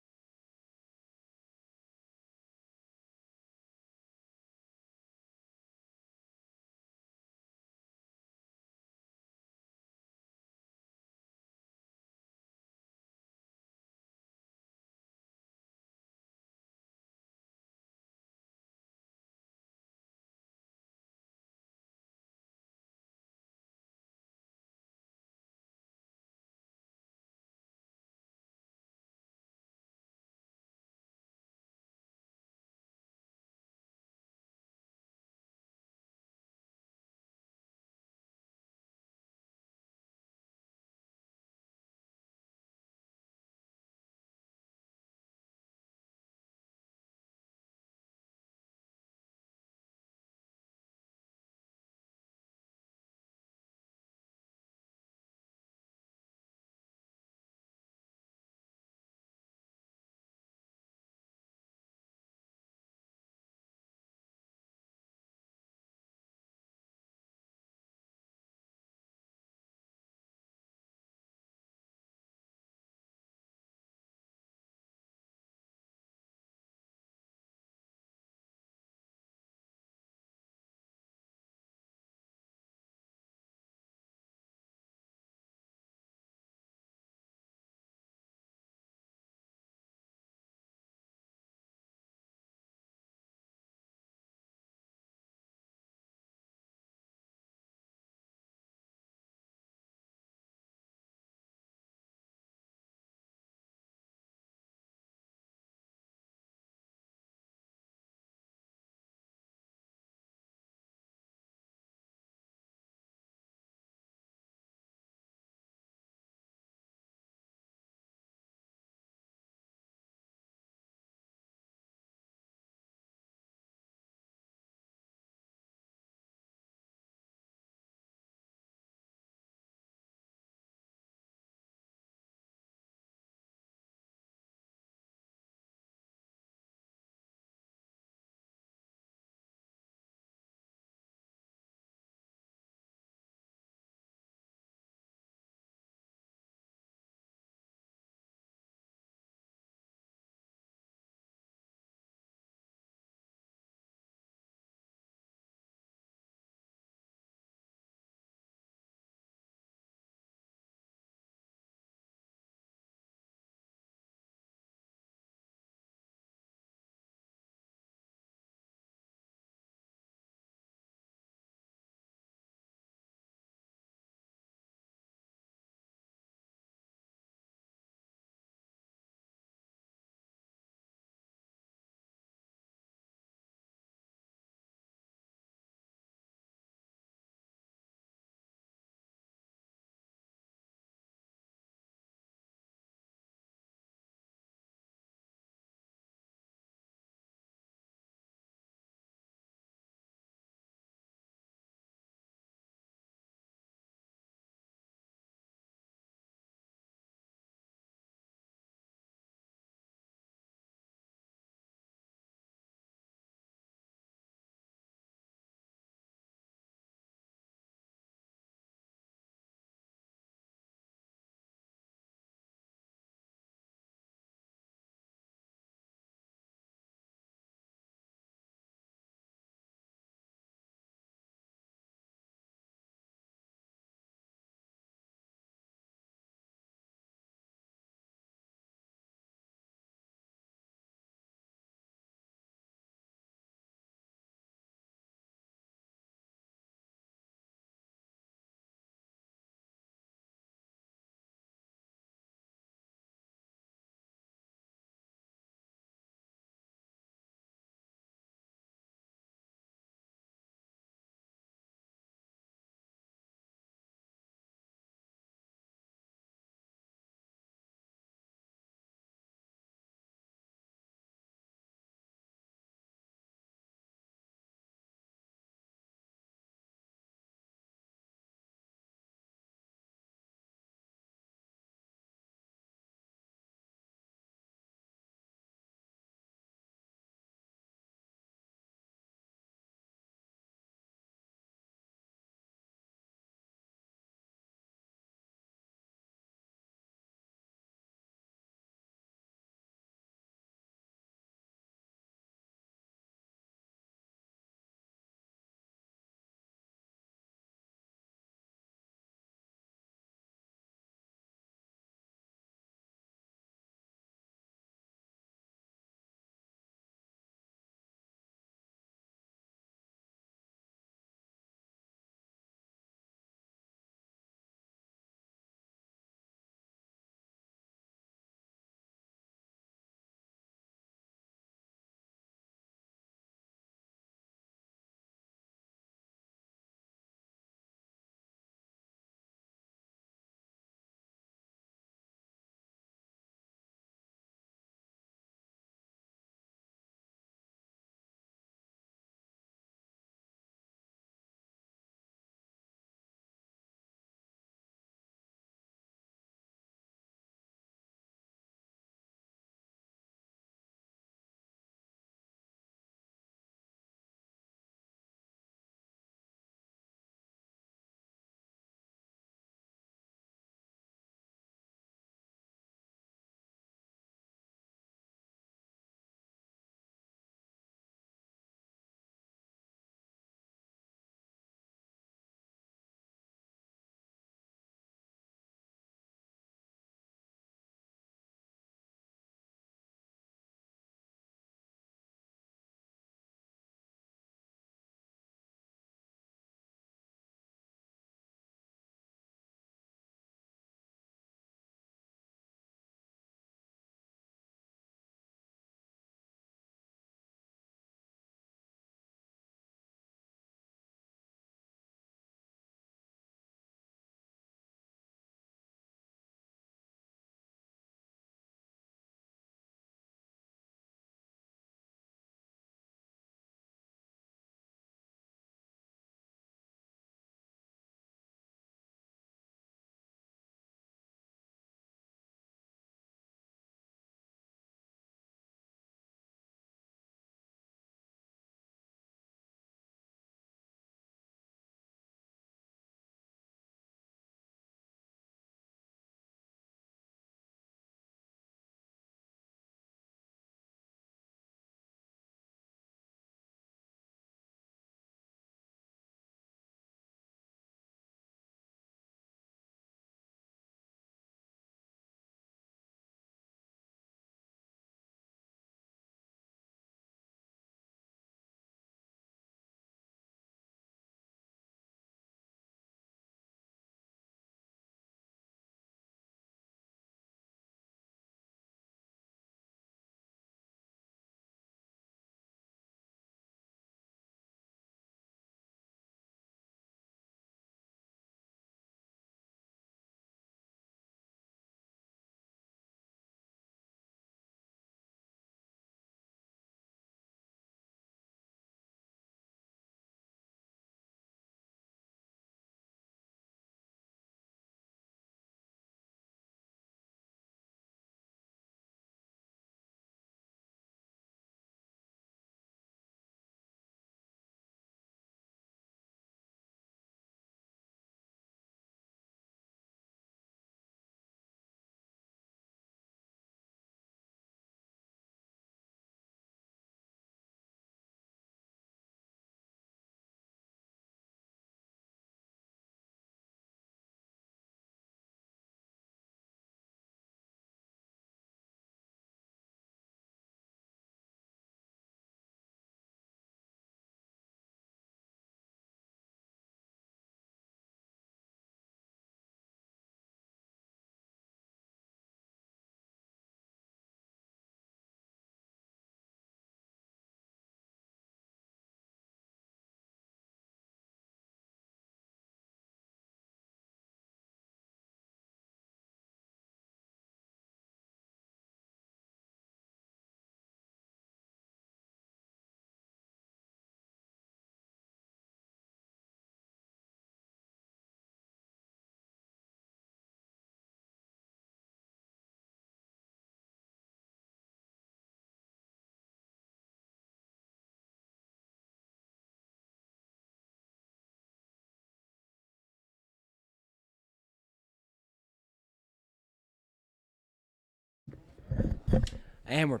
And we're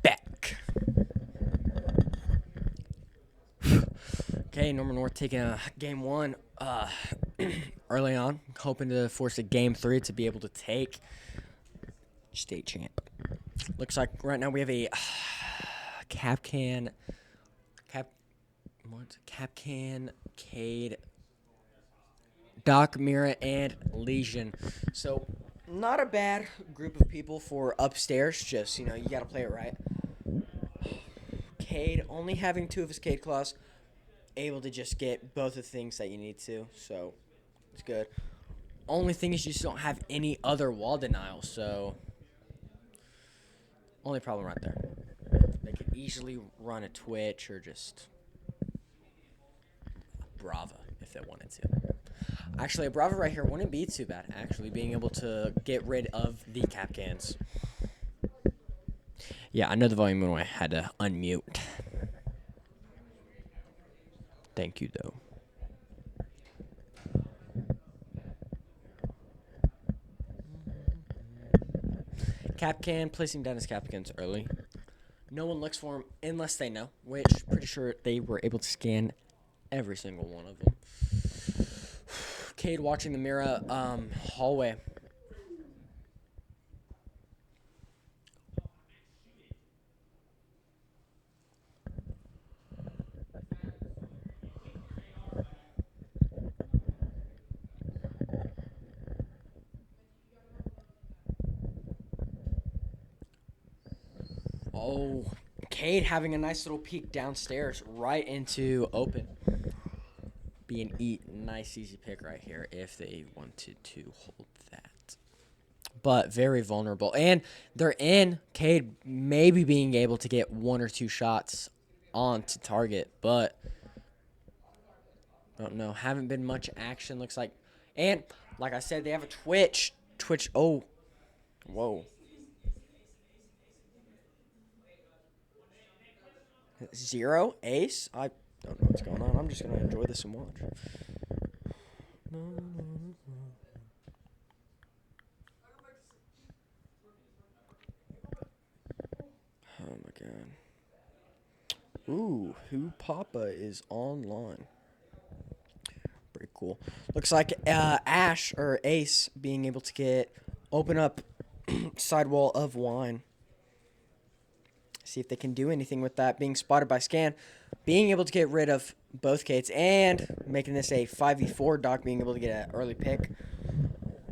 back. Okay, Norman North taking a game 1 early on, hoping to force a game 3 to be able to take state champ. Looks like right now we have a Capcan, Cade, Doc, Mira, and Legion. So, not a bad group of people for upstairs. Just, you got to play it right. Cade, only having 2 of his Cade claws, able to just get both of the things that you need to. So, it's good. Only thing is you just don't have any other wall denial. So, only problem right there. They could easily run a Twitch or just Brava if they wanted to. Actually, a Brava right here wouldn't be too bad, actually, being able to get rid of the Capcans. Yeah, I know the volume when I had to unmute. Thank you, though. Capcan, placing down his Capcans early. No one looks for him unless they know, which pretty sure they were able to scan every single one of them. Cade watching the Mira hallway. Oh, Cade having a nice little peek downstairs right into open. Be an nice easy pick right here if they wanted to hold that. But very vulnerable. And they're in. Cade maybe being able to get 1 or 2 shots onto target, but I don't know. Haven't been much action, looks like. And like I said, they have a Twitch. Oh. Whoa. 0 ace? I don't know what's going on. I'm just going to enjoy this and watch. Oh my god. Ooh, Who Papa is online. Pretty cool. Looks like Ash or Ace being able to open up sidewall of wine. See if they can do anything with that. Being spotted by Scan. Being able to get rid of both Kates and making this a 5v4. Doc being able to get an early pick.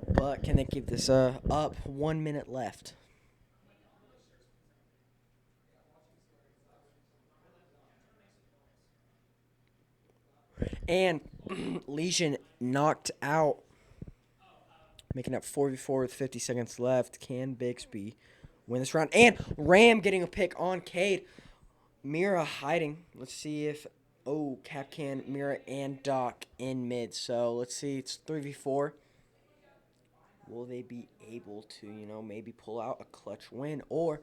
But can they keep this up? 1 minute left. And Legion knocked out. Making up 4v4 with 50 seconds left. Can Bixby win this round? And Ram getting a pick on Cade. Mira hiding. Let's see if... Oh, Capcan, Mira, and Doc in mid. So, let's see. It's 3v4. Will they be able to, maybe pull out a clutch win? Or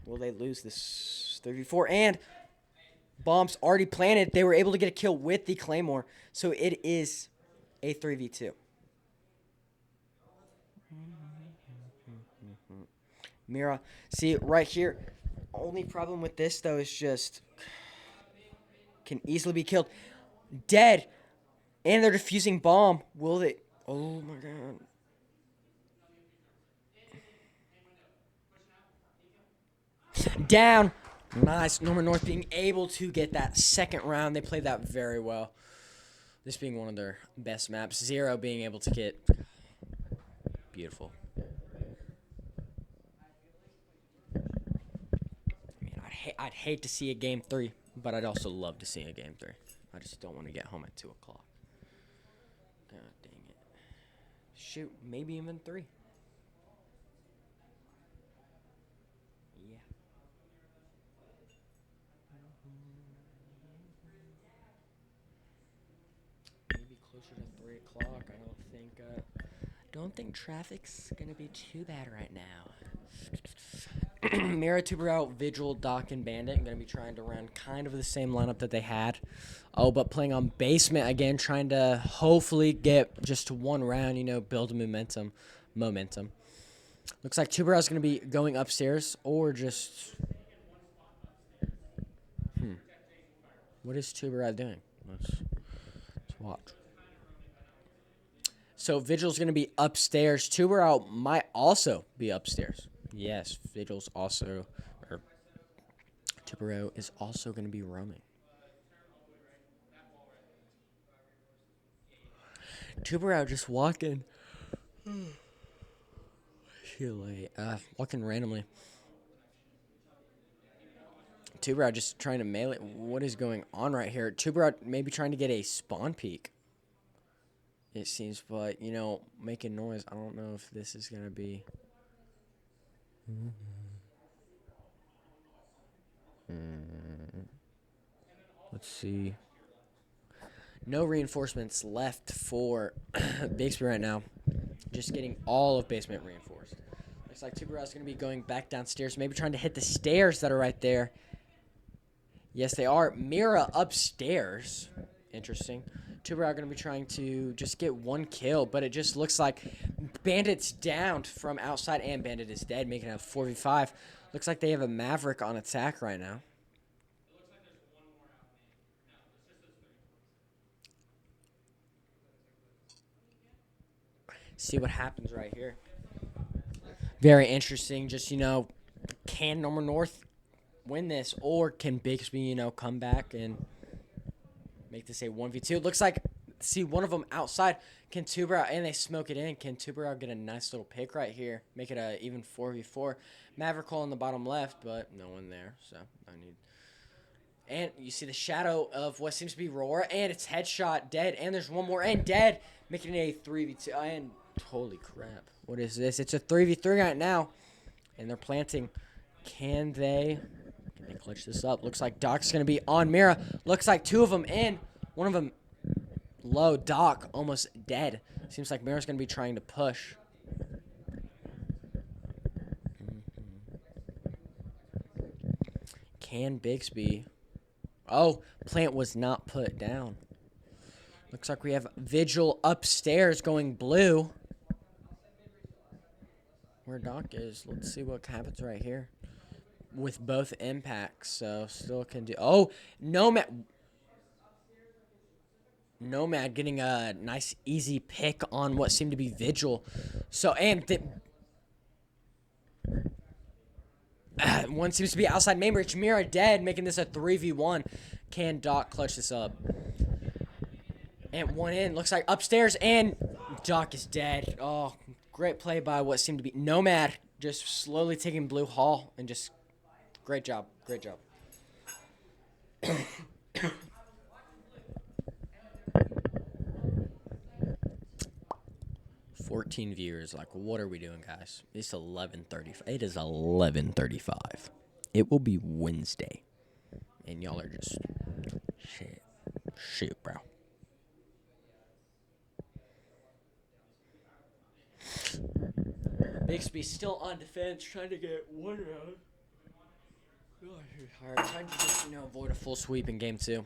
will they lose this 3v4? And bombs already planted. They were able to get a kill with the Claymore. So, it is a 3v2. Mira, see right here. Only problem with this, though, is just can easily be killed. Dead. And they're defusing bomb. Will they? Oh, my God. Down. Nice. Norman North being able to get that second round. They played that very well. This being one of their best maps. 0 being able to get beautiful. I'd hate to see a game 3, but I'd also love to see a game 3. I just don't want to get home at 2 o'clock. God dang it. Shoot, maybe even 3. Yeah. Maybe closer to 3 o'clock. I don't think traffic's gonna be too bad right now. Mira, Tuber out, Vigil, Doc, and Bandit. I'm going to be trying to run kind of the same lineup that they had. Oh, but playing on Basement again, trying to hopefully get just 1 round, build momentum. Looks like Tuberow's going to be going upstairs or just... What is Tuberow doing? Let's watch. So Vigil's going to be upstairs. Tuberow might also be upstairs. Yes, Vigil's also... Or Tuberow is also going to be roaming. Tuberow just walking... walking randomly. Tuberow just trying to melee. What is going on right here? Tuberow maybe trying to get a spawn peek. It seems, but, you know, making noise. I don't know if this is going to be... Let's see. No reinforcements left for Bixby right now. Just getting all of basement reinforced. Looks like Tuberow's going to be going back downstairs, maybe trying to hit the stairs that are right there. Yes, they are. Mira upstairs. Interesting. Tuberow going to be trying to just get one kill, but it just looks like Bandit's down from outside, and Bandit is dead, making it a 4v5. Looks like they have a Maverick on attack right now. See what happens right here. Very interesting. Just, you know, can Norman North win this, or can Bixby, you know, come back and make this a 1v2? It looks like, see, one of them outside. Can Tuberow, and they smoke it in. Can Tuberow get a nice little pick right here? Make it a even 4v4. Maverick on the bottom left, but no one there, so I need... And you see the shadow of what seems to be Roar, and it's headshot, dead, and there's one more, and dead, making it a 3v2, and holy crap. What is this? It's a 3v3 right now, and they're planting. Can they clutch this up? Looks like Doc's going to be on Mira. Looks like two of them in. One of them low. Doc almost dead. Seems like Mira's going to be trying to push. Can Bixby... Oh, plant was not put down. Looks like we have Vigil upstairs going blue. Where Doc is. Let's see what happens right here. With both impacts, so still can do... Oh, Nomad getting a nice, easy pick on what seemed to be Vigil. So, and... one seems to be outside main bridge. Mira dead, making this a 3v1. Can Doc clutch this up? And one in. Looks like upstairs, and Doc is dead. Oh, great play by what seemed to be Nomad. Just slowly taking blue hall, and just great job. Great job. 14 viewers. Like, what are we doing, guys? It's 11:35. It is 11:35. It will be Wednesday, and y'all are just shit, bro. Bixby still on defense, trying to get one round. Trying to just, you know, avoid a full sweep in game 2.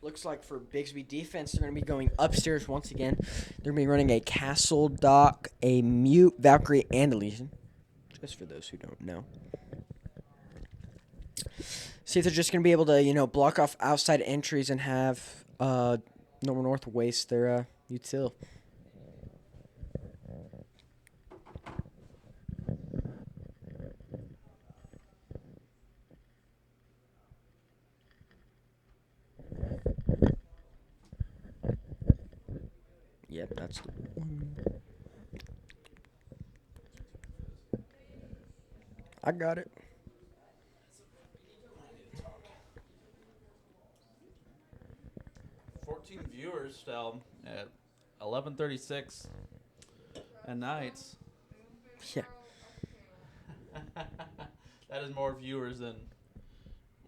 Looks like for Bixby defense, they're going to be going upstairs once again. They're going to be running a Castle, Doc, a Mute, Valkyrie, and a Legion. Just for those who don't know. See if they're just going to be able to, you know, block off outside entries and have Norman North waste their util. Yep, that's the one. I got it. Viewers still at 11:36 at nights. Yeah. That is more viewers than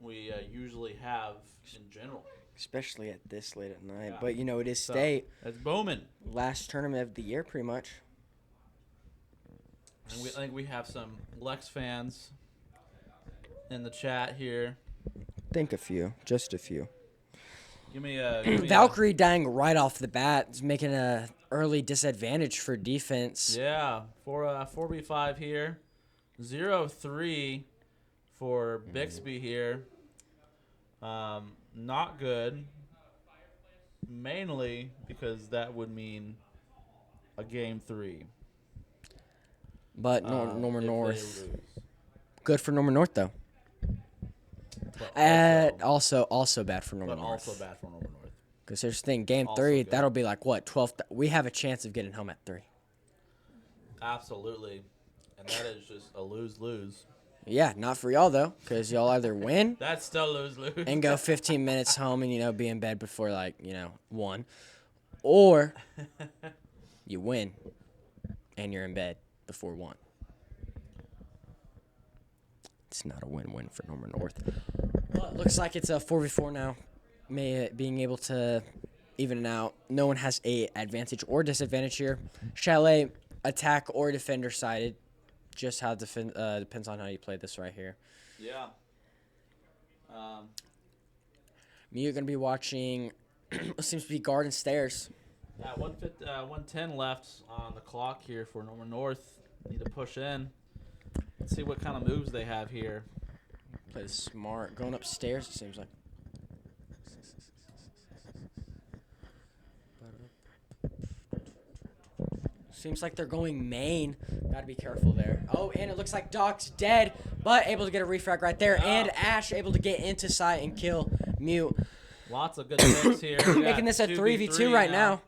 we usually have in general. Especially at this late at night. Yeah. But, you know, it is So, state. it's booming. Last tournament of the year, pretty much. And I think we have some Lex fans in the chat here. Think a few. Just a few. Give me a Valkyrie dying right off the bat is making a early disadvantage for defense. Yeah, for 4v5 here. 0-3 for Bixby here. Not good. Mainly because that would mean a game 3. But if Norman they North, lose. good for Norman North though. But Also bad for Norman but North. also bad for Norman North. Because here's the thing, game Also 3, good. that'll be like what 12. We have a chance of getting home at 3. Absolutely. And that is just a lose-lose. Yeah, not for y'all though, because y'all either win That's still lose-lose. and go 15 minutes home and be in bed before 1, or you win and you're in bed before 1. It's not a win-win for Norman North. Well, it looks like it's a 4v4 now. Being able to even it out. No one has a advantage or disadvantage here. Chalet, attack or defender sided. Just how depends on how you play this right here. Yeah. You're going to be watching what seems to be Garden Stairs. 110 left on the clock here for Norman North. Need to push in. Let's see what kind of moves they have here. Play smart. Going upstairs, it seems like. Seems like they're going main. Gotta be careful there. Oh, and it looks like Doc's dead, but able to get a refrag right there. Yeah. And Ash able to get into sight and kill Mute. Lots of good picks here. We got Making this a 3v2 right now.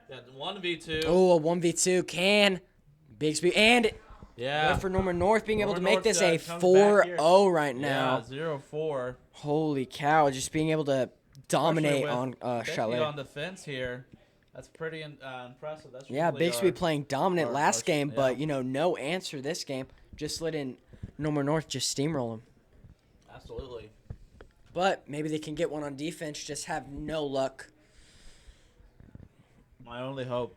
Got 1v2. Oh, a 1v2 can. Bixby. And Yeah. good for Norman North being able to Norman make this North, a comes back 4-0 right now. Yeah, 0-4. Holy cow, just being able to dominate Especially on with Bixby Chalet. on defense here. That's pretty impressive. That's Yeah, really Bixby our- playing dominant our- last our- game, but, yeah. no answer this game. Just letting Norman North just steamroll him. Absolutely. But maybe they can get one on defense, just have no luck. My only hope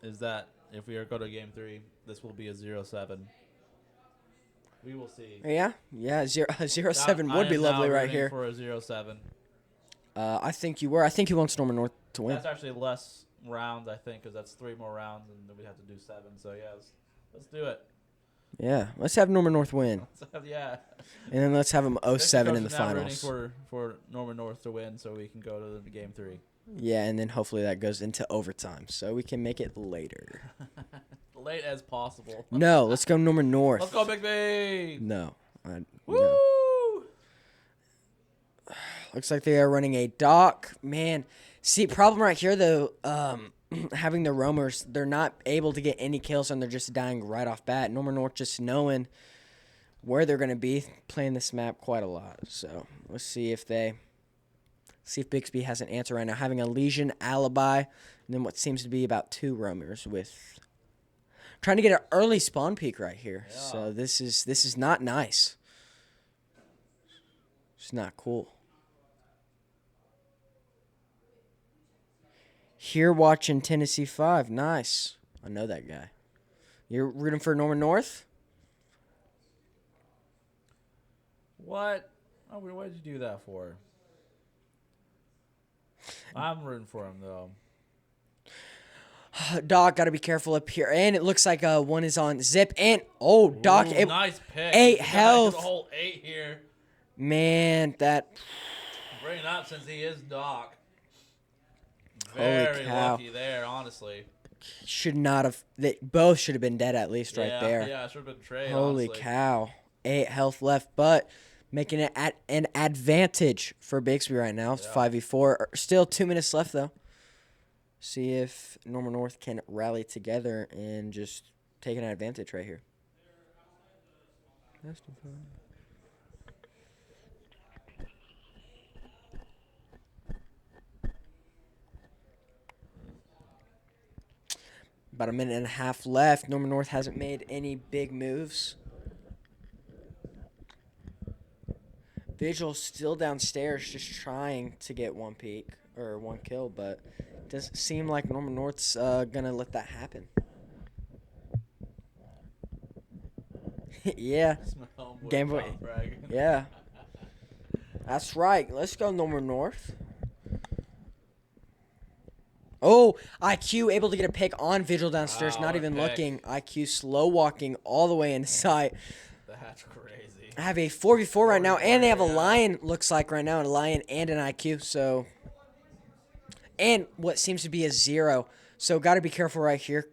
is that if we are go to game 3, this will be a 0-7. We will see. Yeah, 0-7 I would be am now lovely right rooting here. for a 0-7. I think you were. I think he wants Norman North to win. That's actually less rounds, I think, because that's 3 more rounds, and then we have to do 7. So yeah, let's do it. Yeah, let's have Norman North win. So, yeah. And then let's have him 0-7 in the Coach is now finals. rooting for Norman North to win, so we can go to the game 3. Yeah, and then hopefully that goes into overtime, so we can make it later. Late as possible. No, let's go Norman North. Let's go, Big B. No. Woo! No. Looks like they are running a dock. Man, see, problem right here, though, having the roamers, they're not able to get any kills, and they're just dying right off bat. Norman North just knowing where they're going to be, playing this map quite a lot. So let's see if Bixby has an answer right now. Having a Legion alibi, and then what seems to be about 2 roamers with trying to get an early spawn peak right here. Yeah. So this is not nice. It's not cool. Here watching Tennessee 5. Nice. I know that guy. You're rooting for Norman North? What? Oh, what did you do that for? I'm rooting for him, though. Doc, got to be careful up here. And it looks like one is on Zip. And, Doc. Ooh, nice pick. 8 He got health. The whole 8 here. Man, that... Bring it up since he is Doc. Holy Very cow. lucky there, honestly. should not have... They both should have been dead at least right there. Yeah, it should have been trade. Holy honestly. cow. 8 health left, but making it at an advantage for Bixby right now. It's Yeah. 5v4. Still 2 minutes left, though. See if Norman North can rally together and just take an advantage right here. About a minute and a half left. Norman North hasn't made any big moves. Vigil still downstairs just trying to get 1 peak or 1 kill, but it doesn't seem like Norman North's going to let that happen. Yeah. Smell Game Boy. Yeah. That's right. Let's go North. Oh, IQ able to get a pick on Vigil downstairs, Wow, not what a even pick. looking. IQ slow walking all the way inside. That's crazy. I have a 4v4 right now, and they have a 4v4, yeah. Lion, looks like right now, a Lion and an IQ, so. And what seems to be a 0. So got to be careful right here.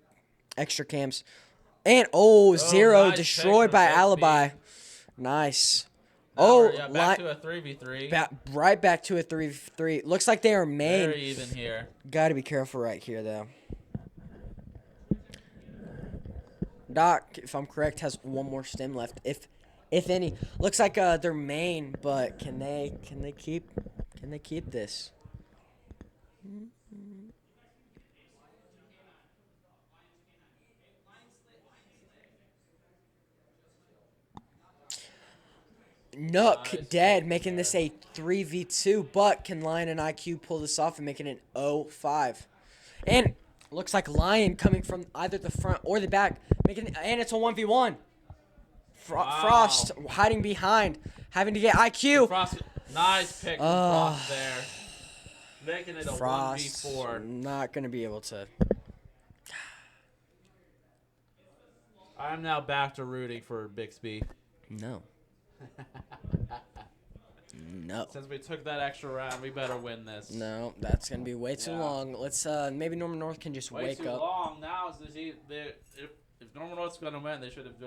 Extra cams. And, zero nice destroyed pick by from Alibi. Nice. Now we're, back Li- to a 3v3. right back to a 3v3. Looks like they are main. Very even here. Got to be careful right here, though. Doc, if I'm correct, has one more stem left, if any. Looks like they're main, but can they keep this? Nook Nice dead, pick making this a 3v2, but can Lion and IQ pull this off and make it an 0-5? And looks like Lion coming from either the front or the back, and it's a 1v1. Wow. Frost hiding behind, having to get IQ. Frost, nice pick from Frost there. Making it a Frost 1v4. not going to be able to. I'm now back to rooting for Bixby. No. No. Since we took that extra round, we better win this. No, that's going to be way too Yeah. long. Let's maybe Norman North can just Way wake too up. long. Now is if Norman North's gonna win, they should have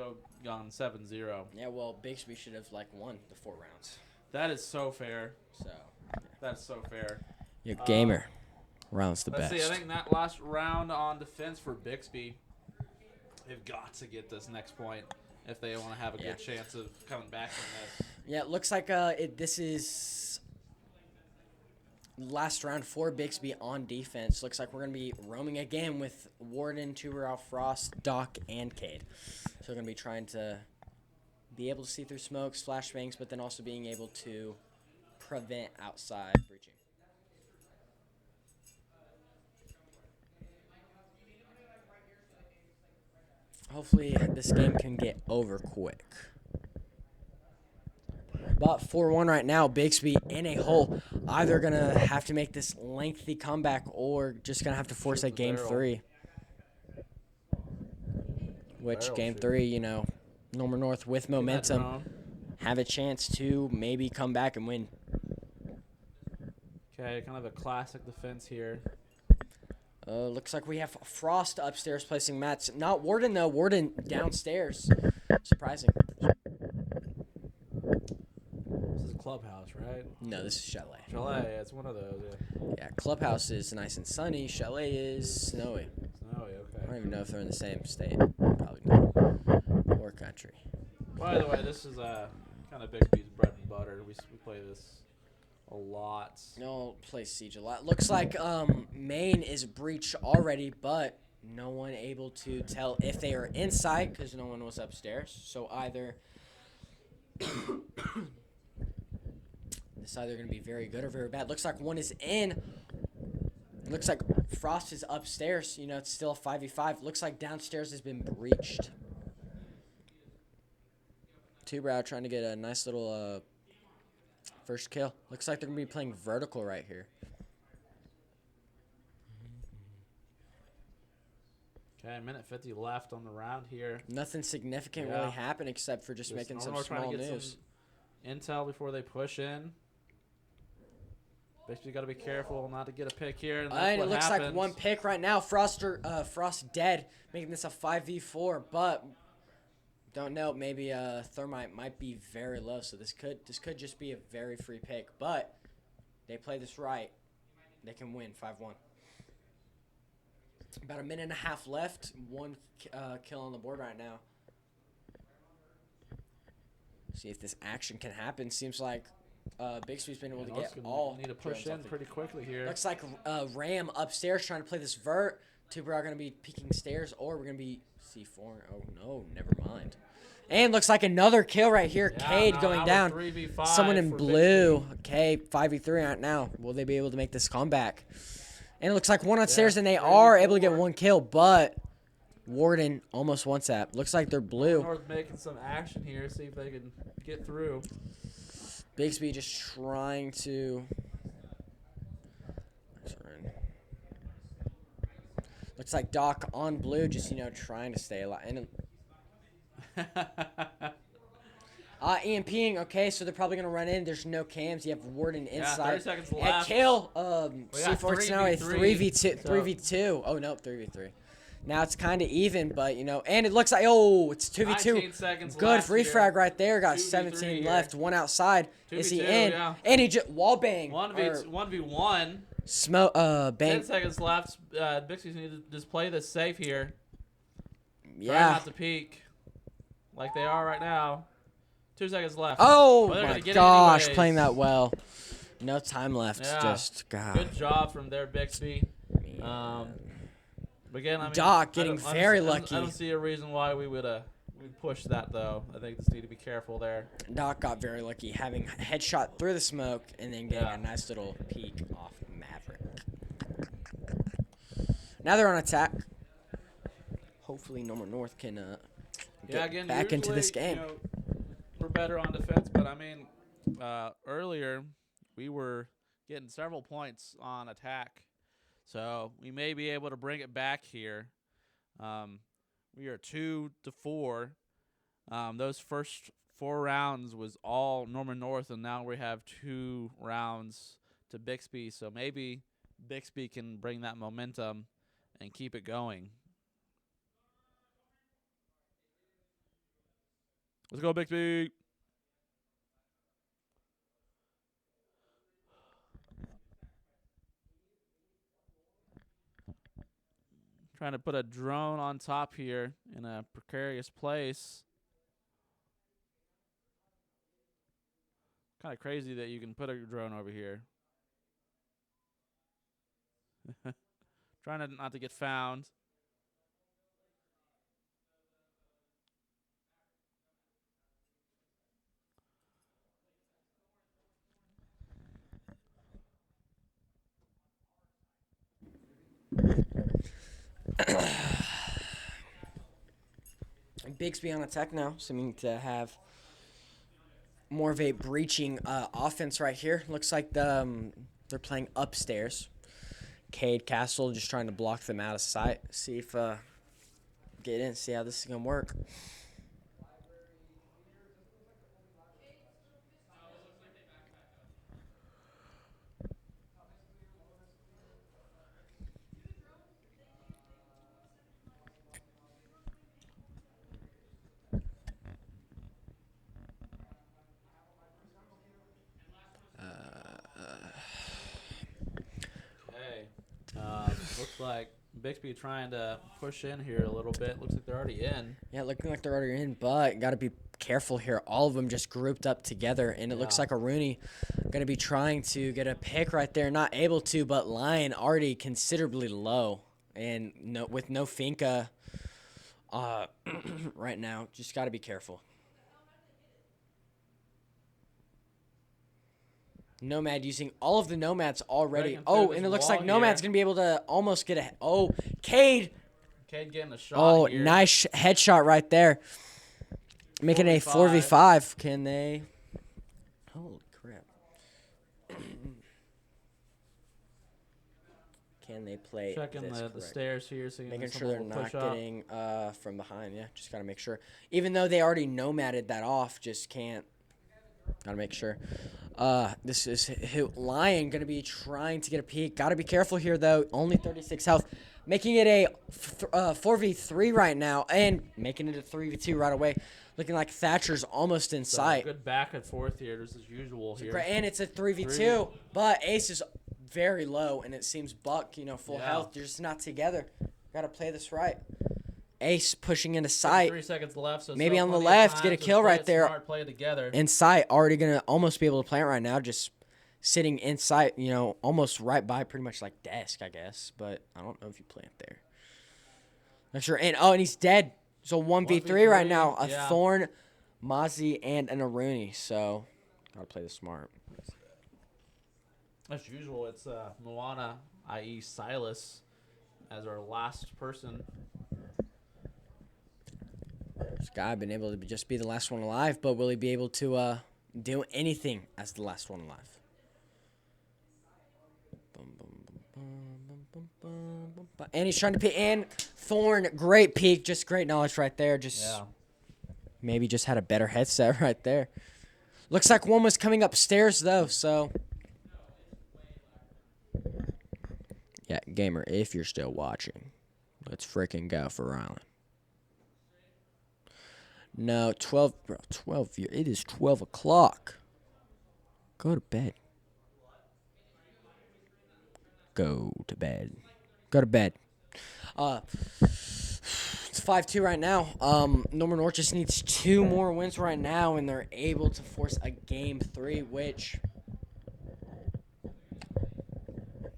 gone 7-0. Yeah, well, Bixby should have won the 4 rounds. That is so fair. So, That's so fair. your gamer rounds the Let's best. see. I think that last round on defense for Bixby, they've got to get this next point if they want to have a Yeah. good chance of coming back from this. Yeah, it looks like this is last round for Bixby on defense. Looks like we're going to be roaming again with Warden, Tuberell, Frost, Doc, and Cade. So we're going to be trying to be able to see through smokes, flashbangs, but then also being able to prevent outside breaching. Hopefully this game can get over quick. But 4-1 right now, Bixby in a hole. Either going to have to make this lengthy comeback or just going to have to force Shoot a the game barrel. 3. Which Barrel game shoot. 3, Norman North with Get that momentum drone. have a chance to maybe come back and win. Okay, kind of a classic defense here. Looks like we have Frost upstairs placing mats. Not Warden, though. Warden downstairs. Surprising. This is Clubhouse, right? No, this is Chalet. Chalet, it's one of those. Yeah. Yeah, Clubhouse is nice and sunny. Chalet is snowy. Snowy, I don't okay. even know if they're in the same state. Probably not. Or country. By the way, this is kind of Bixby's bread and butter. We play this a lot. No, play Siege a lot. Looks like main is breached already, but no one able to tell if they are inside because no one was upstairs. So either this either going to be very good or very bad. Looks like one is in. Looks like Frost is upstairs. It's still a 5v5. Looks like downstairs has been breached. Two-Brow trying to get a nice little first kill. Looks like they're going to be playing vertical right here. Okay, minute 50 left on the round here. Nothing significant Yeah. really happened except for just making some Normal trying small to get news. some intel before they push in. Basically, got to be careful not to get a pick here. And that's And it what looks happens. like one pick right now. Frost dead, making this a 5v4. But don't know. Maybe Thermite might be very low, so this could just be a very free pick. But they play this right, they can win 5-1. About a minute and a half left. One kill on the board right now. See if this action can happen. Seems like Bixby's been able to get all. Need to push kills in off the- pretty quickly here. Looks like Ram upstairs trying to play this vert. Tuber are going to be peeking stairs, or we're going to be C4. Oh, no, never mind. And looks like another kill right here. Yeah, Cade now going we're down. 3v5 Someone in for blue. Bixby. Okay, 5v3 right now. Will they be able to make this comeback? And it looks like one on stairs, and they 3v4. are able to get one kill, but Warden almost wants that. Looks like they're blue. North making some action here. See if they can get through. Bigsby just trying to. Looks like Doc on blue, just trying to stay alive. And EMPing. Okay, so they're probably gonna run in. There's no cams. You have Warden inside. 30 seconds And left. Kale. We got C4 it's now a 3v3. 3v2. Oh no, 3v3. Now it's kind of even, but and it looks like it's 2v2. 19 seconds Good left free here. frag right there. Got 2v3 17 here. left. One outside. Is he 2v2, in? yeah. And he just wall bang. 1v1. Smoke. Bang. 10 seconds left. Bixby's need to just play this safe here. Try Yeah. not to peek like they are right now. 2 seconds left. Oh Well, they're my gonna get it gosh, anyways. playing that well. No time left. Yeah. Just God. Good job from there, Bixby. But again, I mean, Doc getting very I lucky. don't see a reason why we would push that though. I think just need to be careful there. Doc got very lucky having a headshot through the smoke and then getting Yeah. a nice little peek off Maverick. Now they're on attack. Hopefully Norman North can get back into this game. We're better on defense, but I mean, earlier we were getting several points on attack, so we may be able to bring it back here. We are 2-4. Those first 4 rounds was all Norman North, and now we have 2 rounds to Bixby. So maybe Bixby can bring that momentum and keep it going. Let's go, Bixby. Trying to put a drone on top here in a precarious place. Kind of crazy that you can put a drone over here. Trying to not to get found. Bixby on attack now, seeming to have more of a breaching offense right here. Looks like they're playing upstairs. Cade Castle just trying to block them out of sight. See if get in, see how this is gonna work. Looks like Bixby trying to push in here a little bit. Looks like they're already in. Yeah, looking like they're already in, but got to be careful here. All of them just grouped up together, and it looks like a Rooney going to be trying to get a pick right there. Not able to, but Lion already considerably low, and with no Finca right now. Just got to be careful. Nomad using all of the Nomads already. Oh, and it looks like Nomad's going to be able to almost get a... Oh, Cade. Cade getting a shot. Oh, here. nice headshot right there. Making a 4v5. Can they... Holy crap. Can they play Checking this the stairs here. So making sure they're not getting from behind. Yeah, just got to make sure. Even though they already nomaded that off, just can't. Got to make sure. This is Lion going to be trying to get a peek. Got to be careful here, though. Only 36 health. Making it a 4v3 right now. And making it a 3v2 right away. Looking like Thatcher's almost in sight. Good back and forth here, just as usual here. And it's a 3v2. But Ace is very low. And it seems Buck, full health. You're just not together. Got to play this right. Ace pushing into sight. 3 seconds left. So maybe on the left, get a kill right there. Smart play together. In sight, already going to almost be able to plant right now. Just sitting in sight, almost right by pretty much like desk, I guess. But I don't know if you plant there. Not sure. And he's dead. So 1v3 right now. A Thorn, Mozzie, and an Aruni. So got to play this smart. As usual, it's Moana, i.e. Silas, as our last person. This guy been able to just be the last one alive, but will he be able to do anything as the last one alive? And he's trying to peek. And Thorn, great peek. Just great knowledge right there. Maybe just had a better headset right there. Looks like one was coming upstairs, though, so. Yeah, gamer, if you're still watching, let's freaking go for Rylan. No, 12, bro, 12, it is 12 o'clock. Go to bed. Go to bed. Go to bed. It's 5-2 right now. Norman North just needs 2 more wins right now, and they're able to force a game 3, which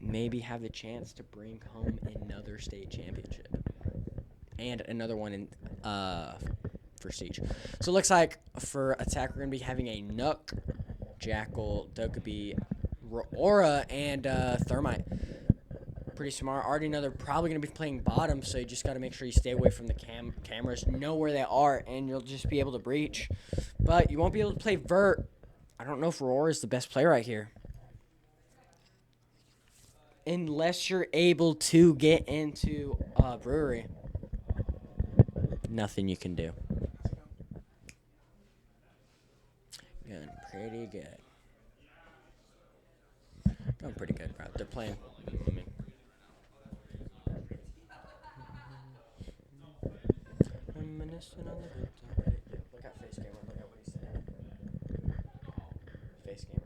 maybe have the chance to bring home another state championship and another one in for Siege. So it looks like for attack we're gonna be having a Nook, Jackal, Dokkaebi, Aura, and Thermite. Pretty smart. Already know they're probably going to be playing bottom, so you just got to make sure you stay away from the cameras, know where they are, and you'll just be able to breach. But you won't be able to play vert. I don't know if Aurora is the best player right here. Unless you're able to get into Brewery. Nothing you can do. Going pretty good. Going pretty good, bro. They're playing. Look at Face Gamer. Look at what he said. Face Gamer.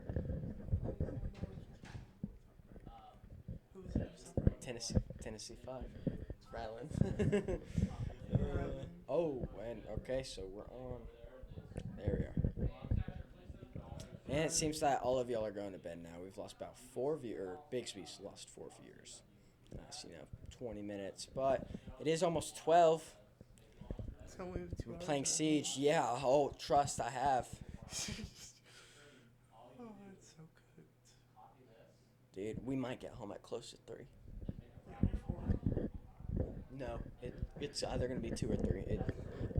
Tennessee 5. It's Rylan. And okay, so we're on. There we are. And it seems that all of y'all are going to bed now. We've lost about 4 viewers. Bixby's lost 4 viewers. 20 minutes, but it is almost 12. We're playing Siege. Yeah, oh, trust I have. Oh, it's so good. Dude, we might get home at close to 3. No, it's either going to be 2 or 3.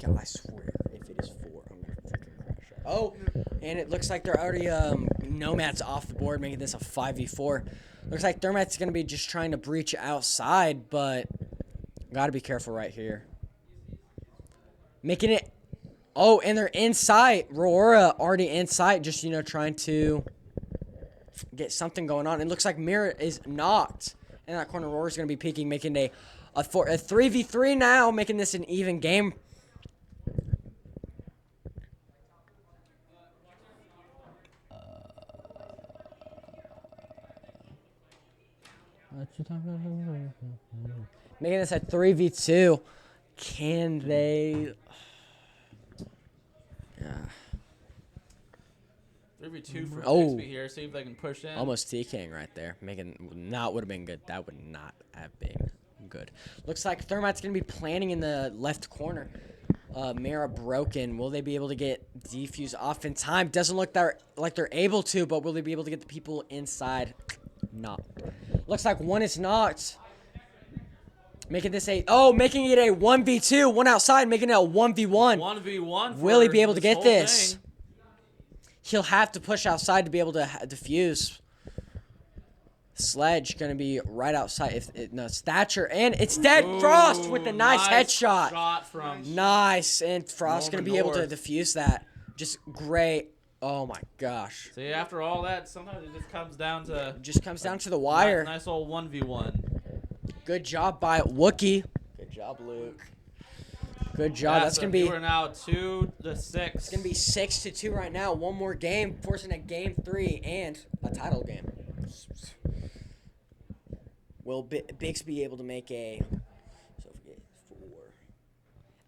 God, I swear, if it is 4, I'm going to freaking crash out. Oh, and it looks like they're already Nomad's off the board, making this a 5v4. Looks like Thermite's going to be just trying to breach outside, but got to be careful right here. Making it. Oh, and they're inside. Aurora already inside, just, trying to get something going on. It looks like Mira is knocked. In that corner, Aurora's going to be peeking, making a 3v3 now, making this an even game. Making this a 3v2. Can they... 3v2 for Oh. Bixby here. See if they can push in. Almost TKing right there. Would have been good. That would not have been good. Looks like Thermite's going to be planning in the left corner. Mira broken. Will they be able to get defuse off in time? Doesn't look like they're able to, but will they be able to get the people inside? Not. Looks like one is knocked. Making it a 1v2. One outside, making it a 1v1. 1v1. Will he be able to get whole this? thing. He'll have to push outside to be able to defuse. Sledge going to be right outside. Thatcher, and it's dead. Ooh, Frost with a nice headshot. Shot from Nice, and Frost going to be able to North. defuse that. Just great. Oh my gosh. See, after all that, sometimes it just comes down to Just comes down to the wire. Nice old 1v1. Good job by Wookie. Good job, Luke. Good job. Yeah, That's so going to be... We're now 2-6. It's going to be 6-2 right now. One more game, forcing a game 3 and a title game. Will Bix be able to make a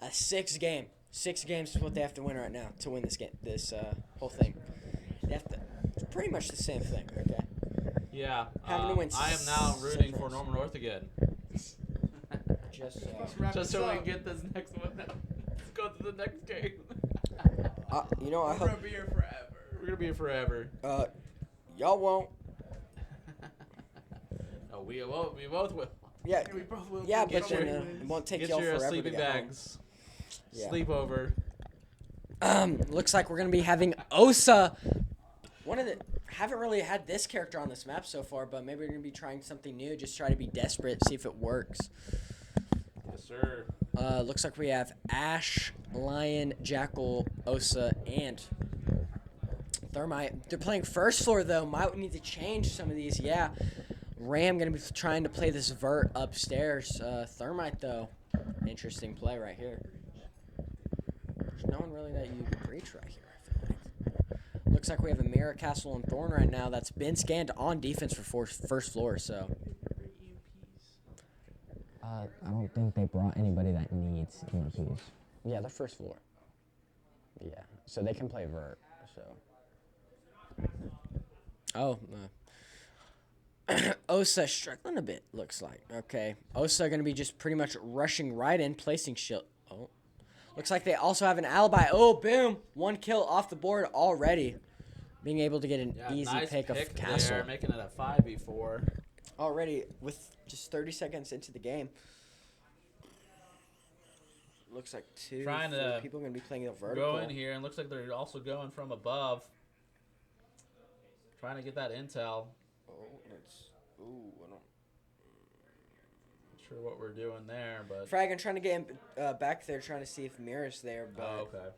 6 game? 6 games is what they have to win right now to win this game, this whole thing. They have to. It's pretty much the same thing, okay? Yeah. Having to win I am now rooting for six. Norman North again. Just so we can get this next one. Let's go to the next game. I We're hope gonna be here forever. We're gonna be here forever. y'all won't. No, we both will. Yeah, Yeah, we both will. yeah, Get but your it won't take Get y'all your forever to sleeping get home. bags. Yeah. Sleep over. Looks like we're gonna be having Osa. Haven't really had this character on this map so far, but maybe we're gonna be trying something new. Just try to be desperate, see if it works. Yes, sir. Looks like we have Ash, Lion, Jackal, Osa, and Thermite. They're playing first floor though. Might need to change some of these. Yeah. Ram gonna be trying to play this vert upstairs. Thermite though, interesting play right here. There's no one really that you can reach right here. I feel like. Looks like we have a Mirror Castle and Thorn right now that's been scanned on defense for first floor. So I don't think they brought anybody that needs EMPs. yeah, they're first floor. Yeah, so they can play vert. So Oh. Osa struggling a bit, looks like. Okay. Osa going to be just pretty much rushing right in, placing shield. Oh. Looks like they also have an alibi. Oh, boom. 1 kill off the board already. Being able to get an easy nice pick of Castle. there, making it a 5v4. Already with just 30 seconds into the game. Looks like Trying to people going to be playing a vertical. Go in here, and looks like they're also going from above. Trying to get that intel. I don't. Not sure what we're doing there, but. Frag, trying to get him back there, trying to see if Mirror's there, but Oh, okay.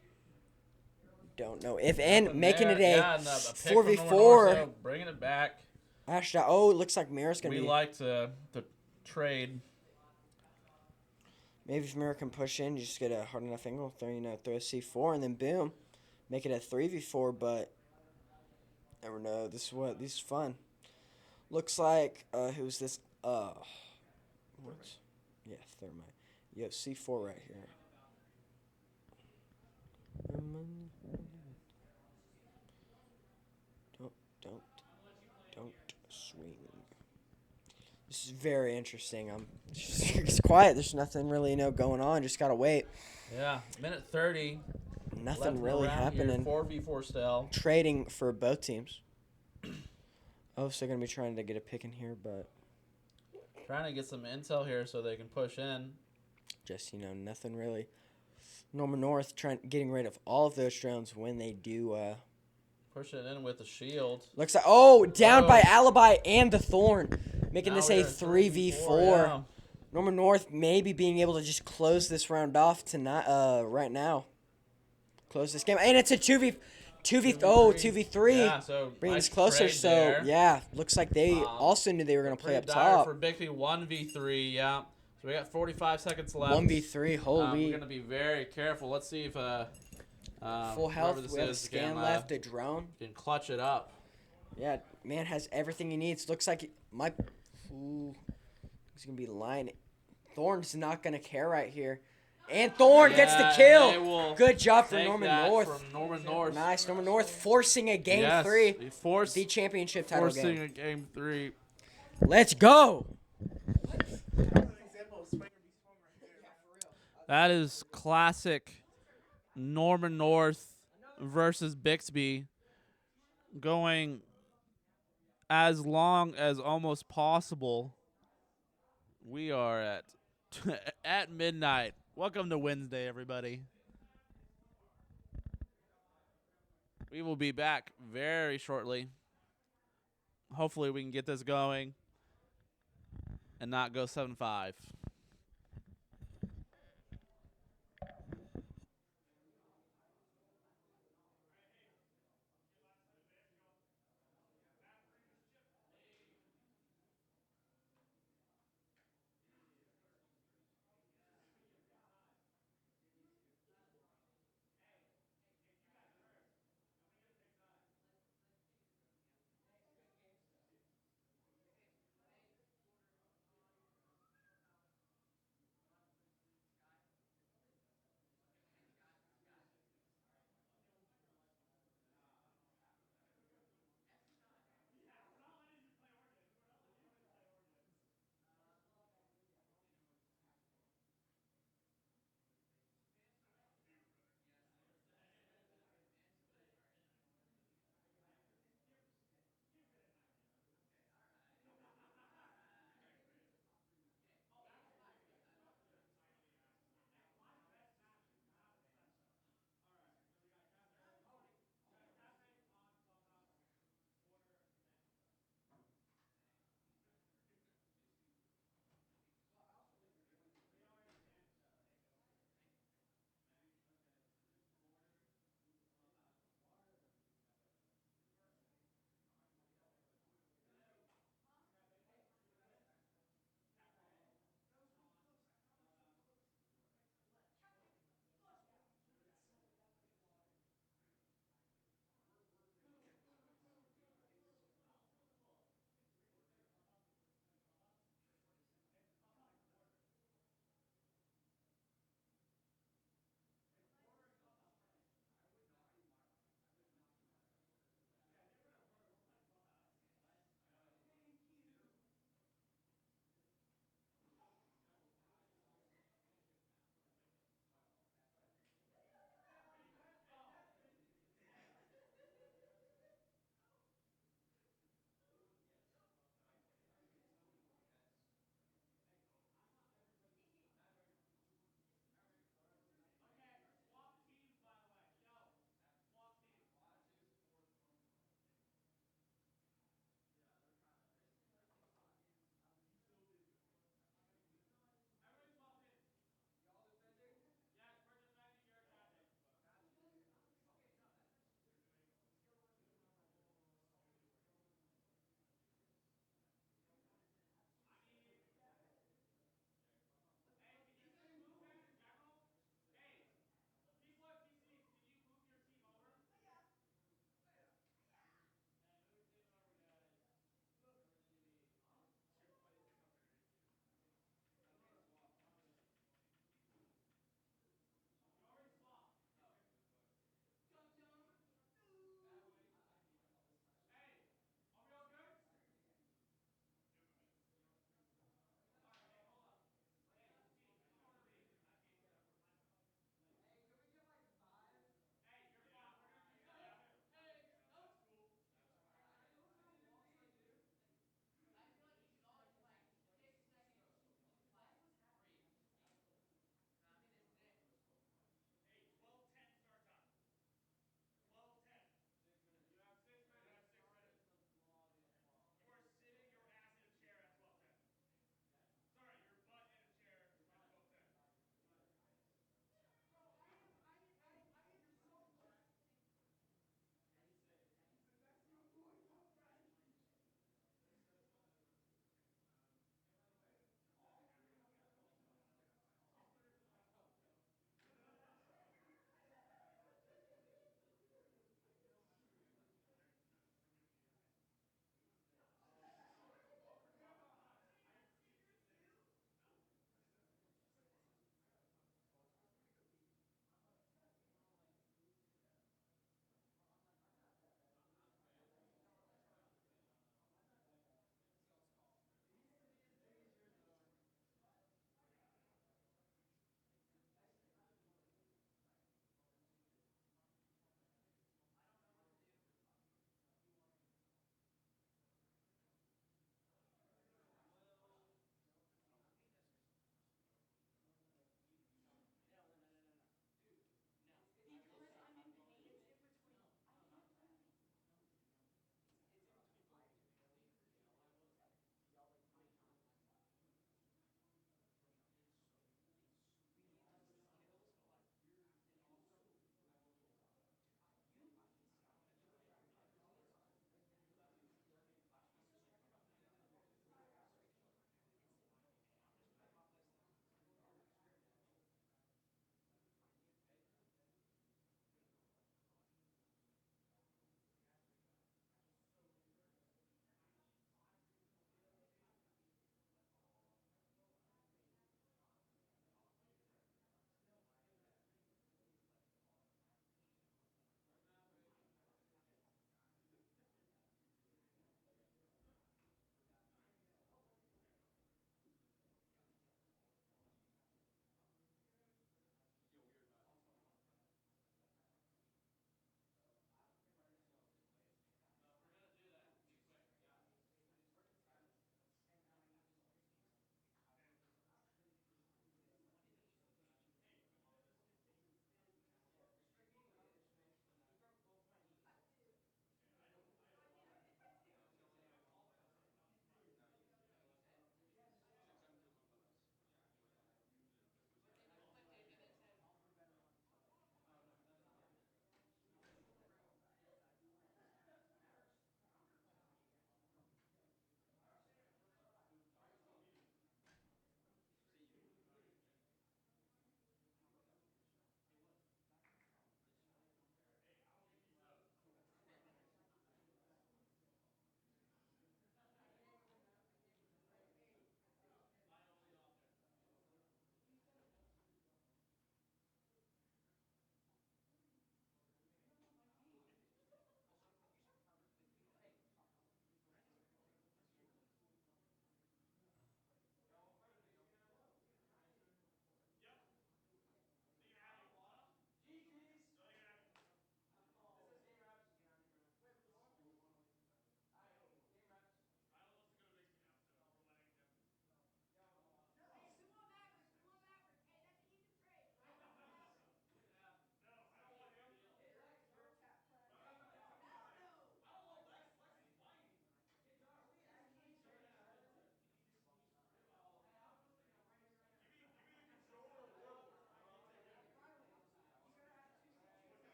don't know if. And Nothing making there. it a Yeah, and a pick from 4v4. North, so bringing it back. Ash, oh, it looks like Mirror's gonna We be. like to trade. Maybe if Mirror can push in, you just get a hard enough angle, throw a C4, and then boom, make it a 3v4. But never know. This is fun. Looks like who's this? What? Yeah, Thermite. You have C4 right here. Don't swing. This is very interesting. It's quiet. There's nothing really going on. Just gotta wait. Yeah, minute 30. Nothing really happening. 4v4 still. Trading for both teams. Oh, so gonna be trying to get a pick in here, but Trying to get some intel here so they can push in. just nothing really. Norman North getting rid of all of those drones when they do. Push it in with the shield. Looks like down by Alibi and the Thorn, making Now this we a got 3v4. yeah. Norman North maybe being able to just close this round off tonight. Right now, close this game, and it's a 2v3. Yeah, so Bringing nice us closer. trade So there. yeah, looks like they also knew they were gonna play up Pretty dire top. for Bixby 1v3, yeah. So we got 45 seconds left. 1v3. Holy. We're gonna be very careful. Let's see if Full health. whoever this We have a is scan can, left. A drone. can clutch it up. Yeah, man has everything he needs. Looks like he's gonna be lying. Thorn's not gonna care right here, and Thorn gets the Yeah, they kill. will Good job for take Norman that North. From Norman North. Nice, Norman North forcing a game Yes, 3, he forced, the championship title forcing game. a game 3. Let's go. That is classic Norman North versus Bixby, going as long as almost possible. We are at at midnight. Welcome to Wednesday, everybody. We will be back very shortly. Hopefully we can get this going and not go 7-5.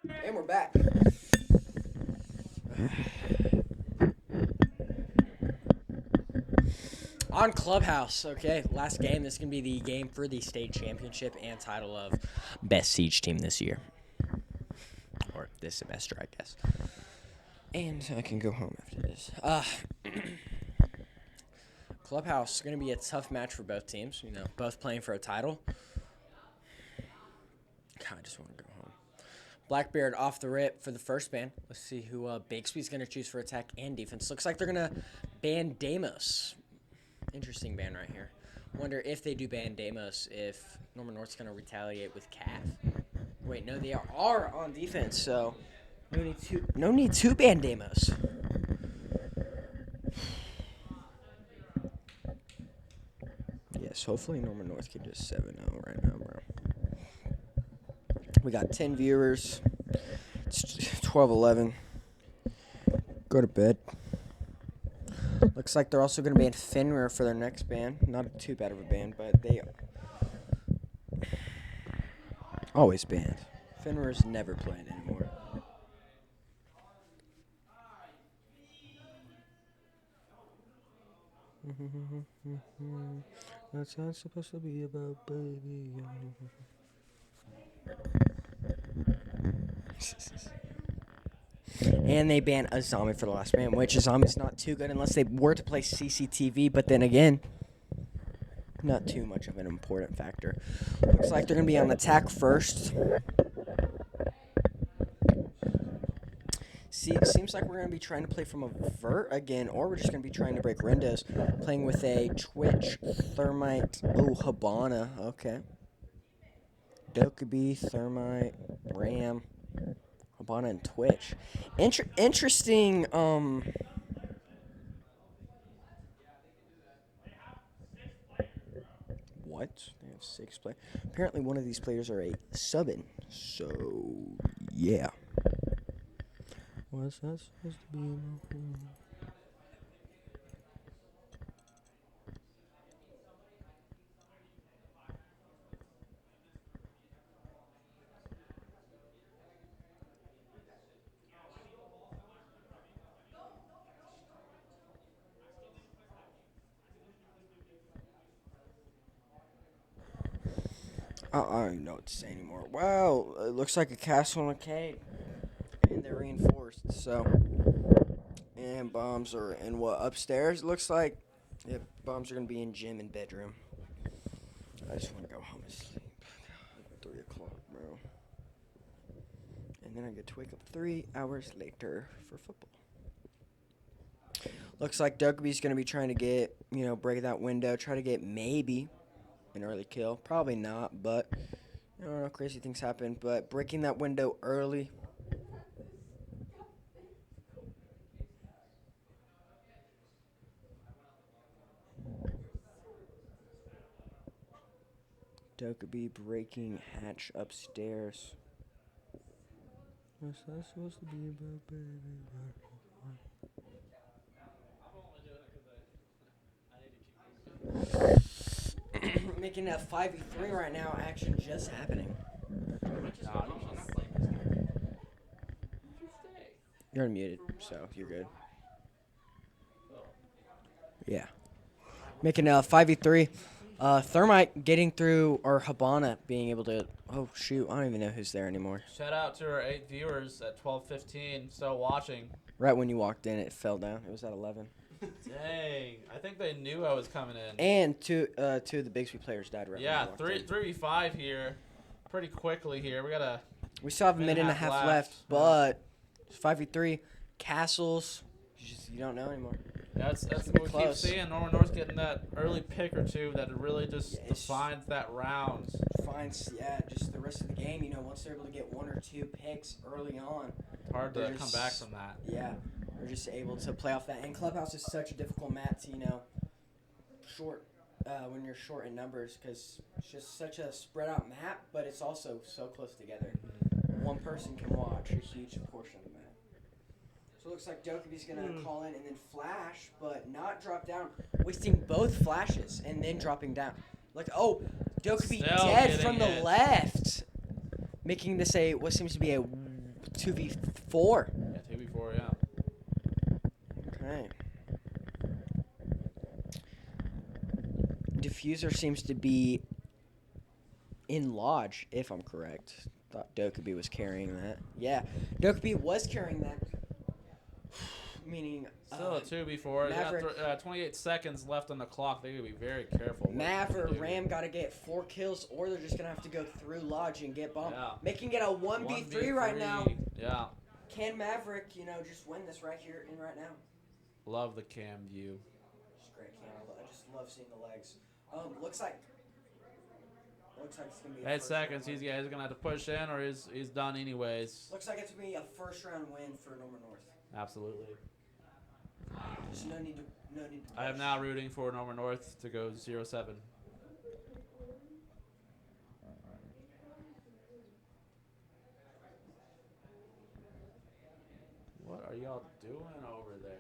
And we're back. On Clubhouse, okay, last game. This is going to be the game for the state championship and title of best siege team this year. Or this semester, I guess. And I can go home after this. Clubhouse is going to be a tough match for both teams. You know, both playing for a title. God, I just want to go home. Blackbeard off the rip for the first ban. Let's see who Bixby's going to choose for attack and defense. Looks like they're going to ban Damos. Interesting ban right here. Wonder if they do ban Damos, if Norman North's going to retaliate with Calf. Wait, no, they are on defense, so no need to ban Damos. Yes, hopefully Norman North can just 7-0 right now, bro. We got 10 viewers. It's 12:11. Go to bed. Looks like they're also going to ban Fenrir for their next ban. Not too bad of a ban, but they always banned. Fenrir's never playing anymore. That's not supposed to be about baby. And they banned a zombie for the last ban, which a zombie's not too good unless they were to play CCTV, but then again, not too much of an important factor. Looks like they're going to be on attack first. See, it seems like we're going to be trying to play from a vert again, or we're just going to be trying to break windows, playing with a Twitch, Thermite, Habana, okay. Dokkaebi, Thermite, Ram, Habana, and Twitch. Interesting, what? They have 6 players. Apparently one of these players are a subbin, so, yeah. What's that supposed to be? I don't even know what to say anymore. Wow, it looks like a castle and a cave. And they're reinforced, so. And bombs are in what, upstairs? It looks like. Yeah, bombs are going to be in gym and bedroom. I just want to go home and sleep. 3 o'clock, bro. And then I get to wake up 3 hours later for football. Looks like Dokkaebi's going to be trying to get, break that window, try to get maybe an early kill. Probably not, but I don't know, crazy things happen. But breaking that window early. Dokkaebi breaking hatch upstairs. What's that supposed to be about, baby? Making a 5v3 right now. Action just happening. You're unmuted, so you're good. Yeah. Making a 5v3. Thermite getting through, or Habana being able to. Oh shoot! I don't even know who's there anymore. Shout out to our 8 viewers at 12:15 still watching. Right when you walked in, it fell down. It was at 11. Dang, I think they knew I was coming in. And two of the Bixby players died right Yeah, when you walked in. 3v5 here, pretty quickly here. We still have a minute and a half left, but 5v3 castles. You don't know anymore. That's gonna what be we close. keep seeing. Norman North's getting that early pick or two that really just defines that round. Finds, just the rest of the game. Once they're able to get 1 or 2 picks early on, Hard to come back from that. Yeah, they're just able to play off that. And Clubhouse is such a difficult map to short when you're short in numbers, because it's just such a spread out map, but it's also so close together. One person can watch a huge portion of the map. So it looks like Dokkaebi's going to call in and then flash, but not drop down. Wasting both flashes and then dropping down. Dokkaebi Still dead getting from the hit. left. Making this what seems to be a 2v4. Yeah, 2v4, yeah. Okay. Diffuser seems to be in Lodge, if I'm correct. Thought Dokkaebi was carrying that. Yeah, Dokkaebi was carrying that. Meaning, Still a 2v4. They got Maverick- 28 seconds left on the clock. They gotta be very careful. what Mav or they do. Ram got to get 4 kills, or they're just going to have to go through Lodge and get bumped. Yeah. Making it a 1v3 right now. Yeah. Can Maverick, just win this right here and right now? Love the cam view. Just great cam. I just love seeing the legs. Looks like it's going to be a 8 first seconds. round He's win. gonna have to push in, or he's done anyways. Looks like it's going to be a first round win for Norman North. Absolutely. There's no need to I am push. now rooting for Norman North to go 0-7. What are y'all doing over there?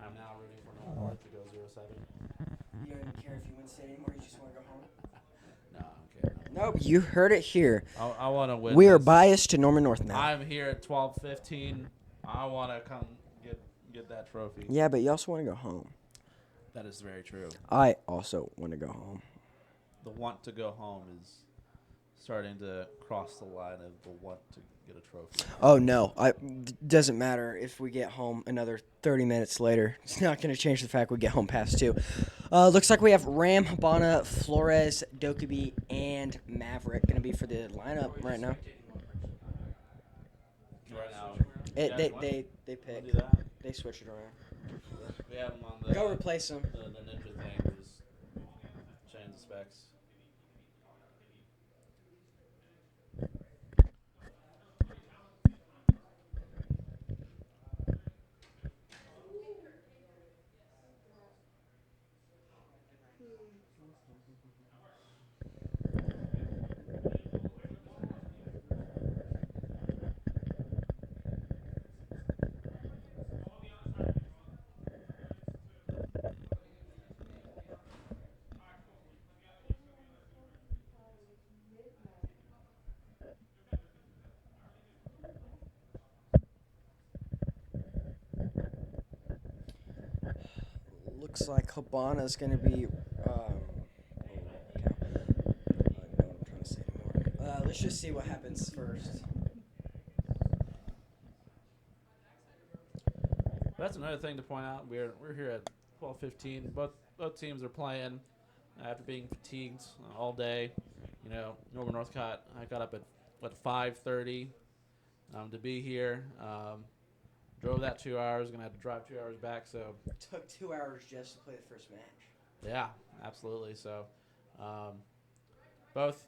I'm now rooting for Norman North to go 0-7. You don't even care if you win state anymore. You just want to go home. No, okay. Nope. You heard it here. I want to win. We are this. biased to Norman North now. I'm here at 12:15. I want to come get that trophy. Yeah, but you also want to go home. That is very true. I also want to go home. The want to go home is starting to cross the line of the want to get a trophy. Oh no, doesn't matter if we get home another 30 minutes later. It's not going to change the fact we get home past 2. Looks like we have Ram, Habana, Flores, Dokkaebi, and Maverick going to be for the lineup right now. Right now. They We'll pick. do that. They switch it around. We have them on the Go replace them. the ninja thing. Just change the specs. Looks like Habana's going to be. Let's just see what happens first. That's another thing to point out. We're here at 12:15. Both teams are playing after being fatigued all day. Norman North got up at 5:30 to be here. Drove that 2 hours. Gonna have to drive 2 hours back. So Took 2 hours just to play the first match. yeah, absolutely. So both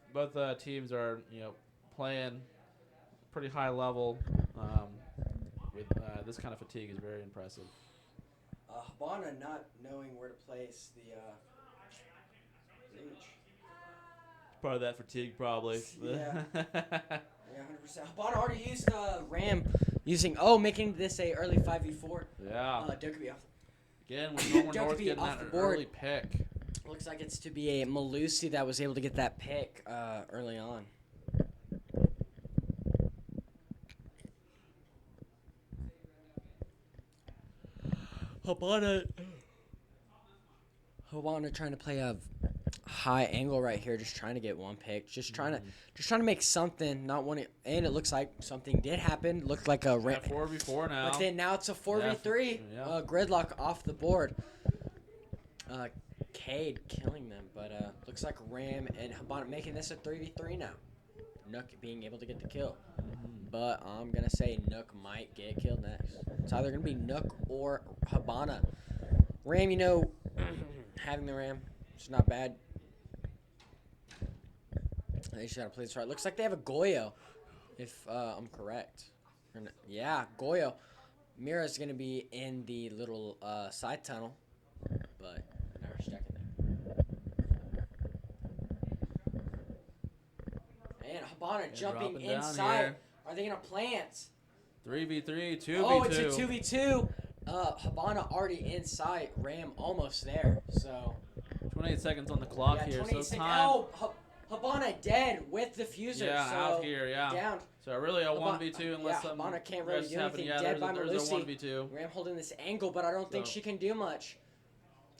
teams are playing pretty high level. With this kind of fatigue is very impressive. Habana not knowing where to place the reach. Part of that fatigue, probably. Yeah. Yeah, 100%. Habana already used Ram making this a early 5v4. Yeah. Dokkaebi off. Again, with Norman Don't North be getting off that the board. early pick. Looks like it's to be a Malusi that was able to get that pick early on. Habana trying to play a high angle right here, just trying to get one pick, just trying to make something, not wanting. And it looks like something did happen. Looked like a Yeah, 4v4 now. But then now it's a 4v3. Yeah. Gridlock off the board. Cade killing them, but looks like Ram and Habana making this a 3v3 now. Nook being able to get the kill. But I'm going to say Nook might get killed next. It's either going to be Nook or Habana. Ram, having the Ram, it's not bad. They just got to play this right. Looks like they have a Goyo, if I'm correct. Yeah, Goyo. Mira's going to be in the little side tunnel, but never stuck in there. And Habana jumping dropping down inside. here. Are they going to plant? 3v3, 2v2. Oh, it's a 2v2. Habana already inside. Ram almost there. So 28 seconds on the clock yeah, here. 28 So seconds. time. Oh, Habana dead with the fuser. Yeah, so out here, yeah. Down. So really a Habana- 1v2 unless something Habana can't really just do happened. anything. Yeah, Dead by there's a Malusi. 1v2. Ram holding this angle, but I don't think So- she can do much.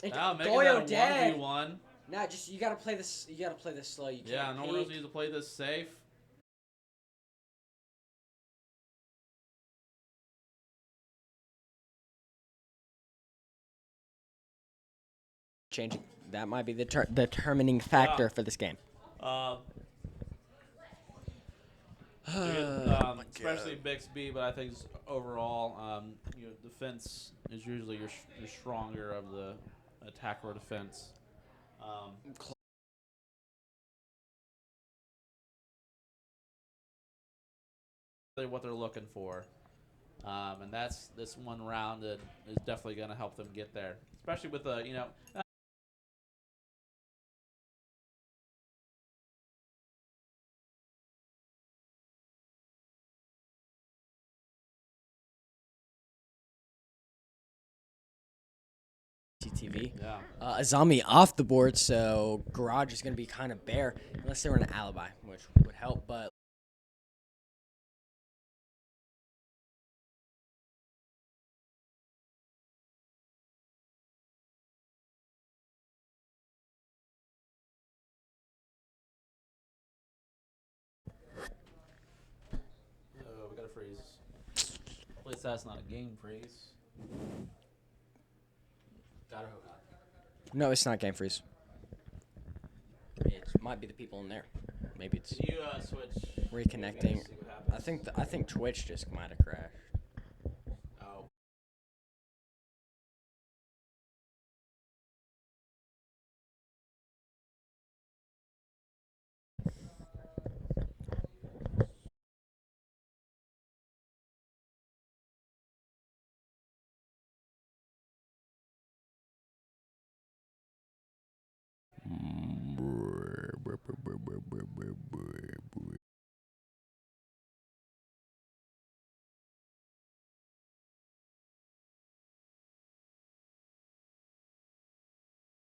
And Now making Goyo that a dead. 1v1. Nah, just you gotta play this. You gotta play this slow. You can't. Yeah, no one else peek. needs to play this safe. Changing. That might be the determining factor Yeah. for this game. Especially Bixby, but I think overall, defense is usually your stronger of the attack or defense. What they're looking for, and that's this one round that is definitely going to help them get there, especially with the TTV. Yeah. Azami off the board, so Garage is going to be kind of bare unless they were an alibi, which would help. But Oh, we got a freeze. At least that's not a game freeze. Gotta hope not. no, it's not game freeze. It might be the people in there. Maybe it's Can you switch? reconnecting. See what happens? I think Twitch just might have crashed. Oh.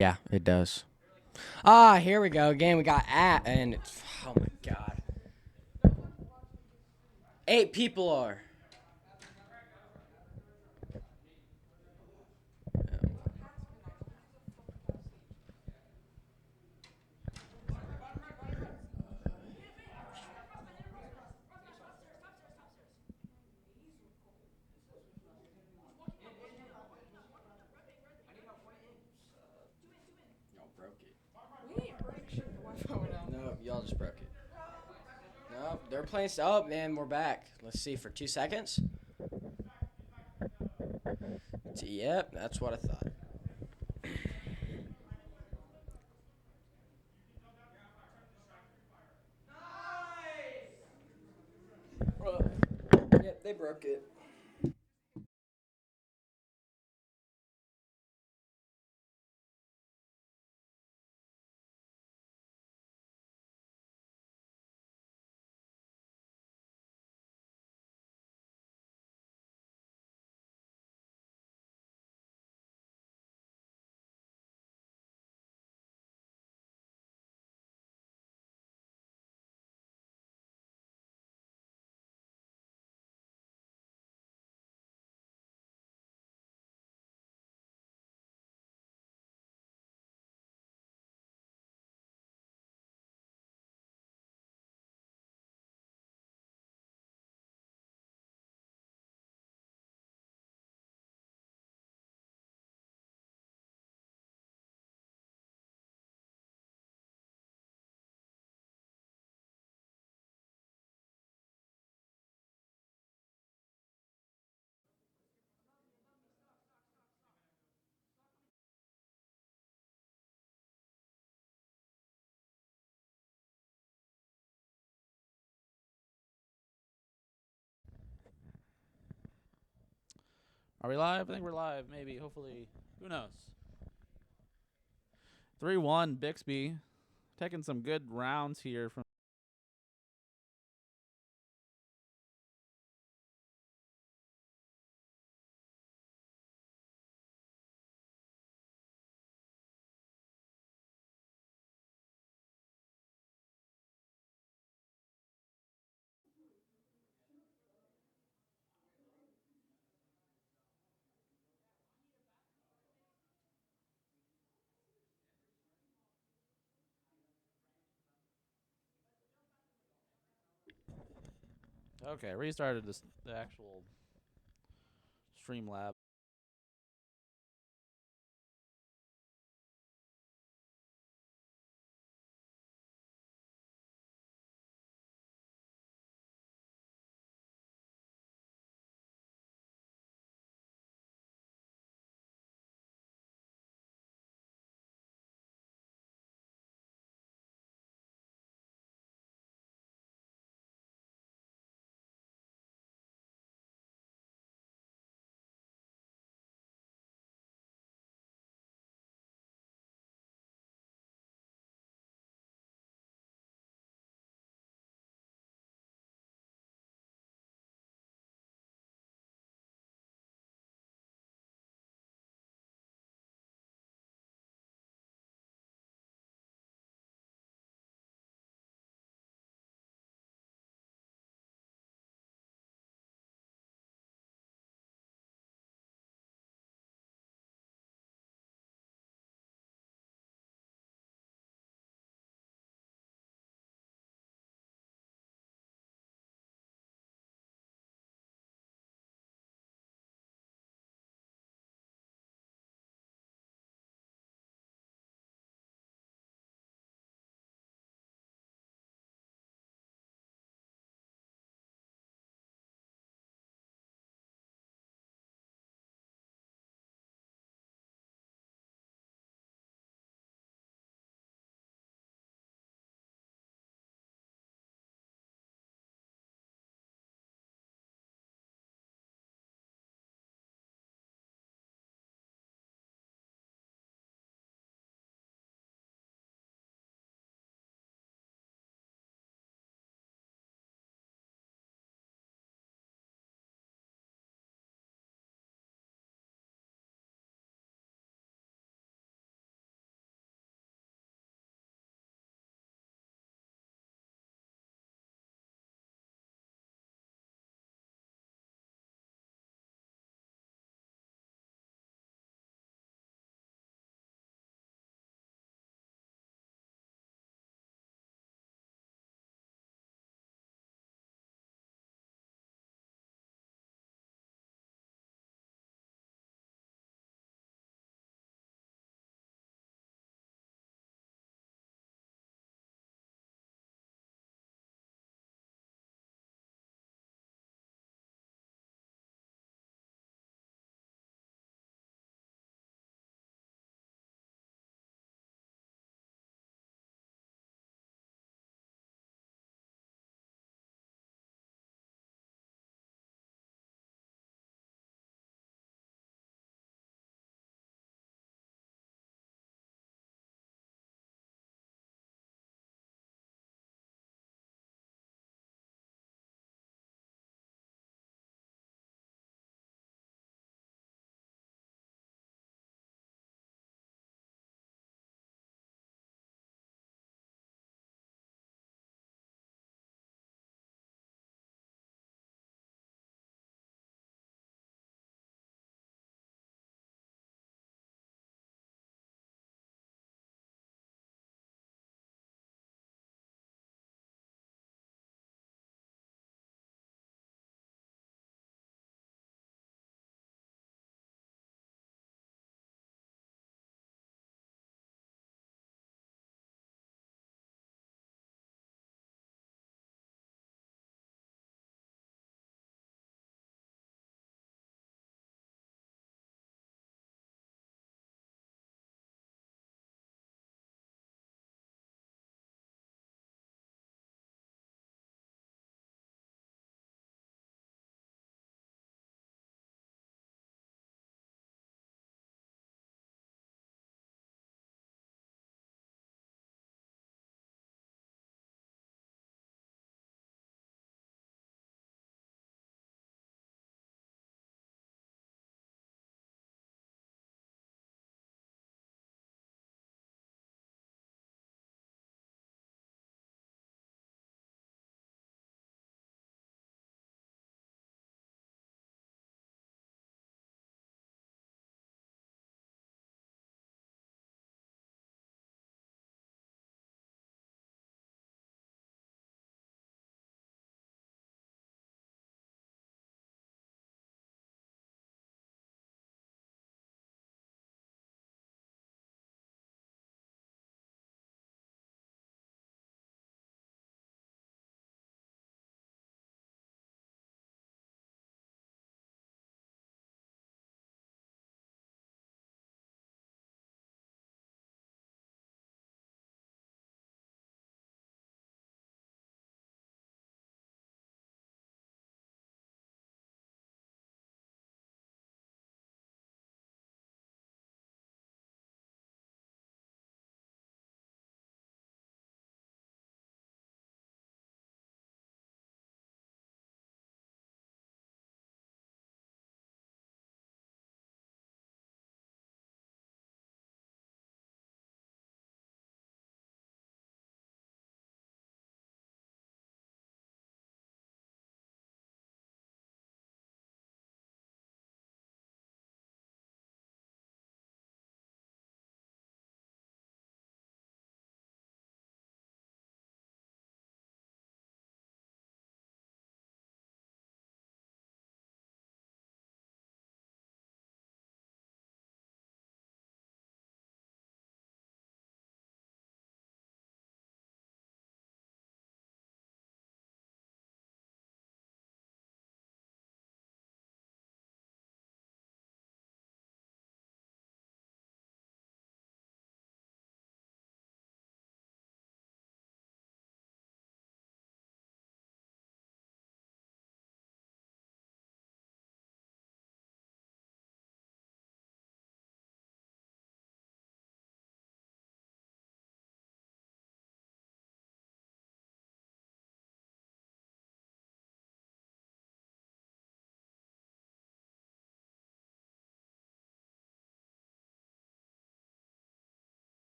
Yeah, it does. Ah, here we go. Again, we got and it's, oh my god. 8 people are. Y'all broke it. We ain't break shit. The Wi-Fi went out. No, y'all just broke it. No, they're playing. Oh, man, we're back. Let's see for 2 seconds. Yep, that's what I thought. Yep, they broke it. Are we live? I think we're live. Maybe. Hopefully. Who knows? 3-1 Bixby. Taking some good rounds here from Okay, restarted the actual Streamlabs.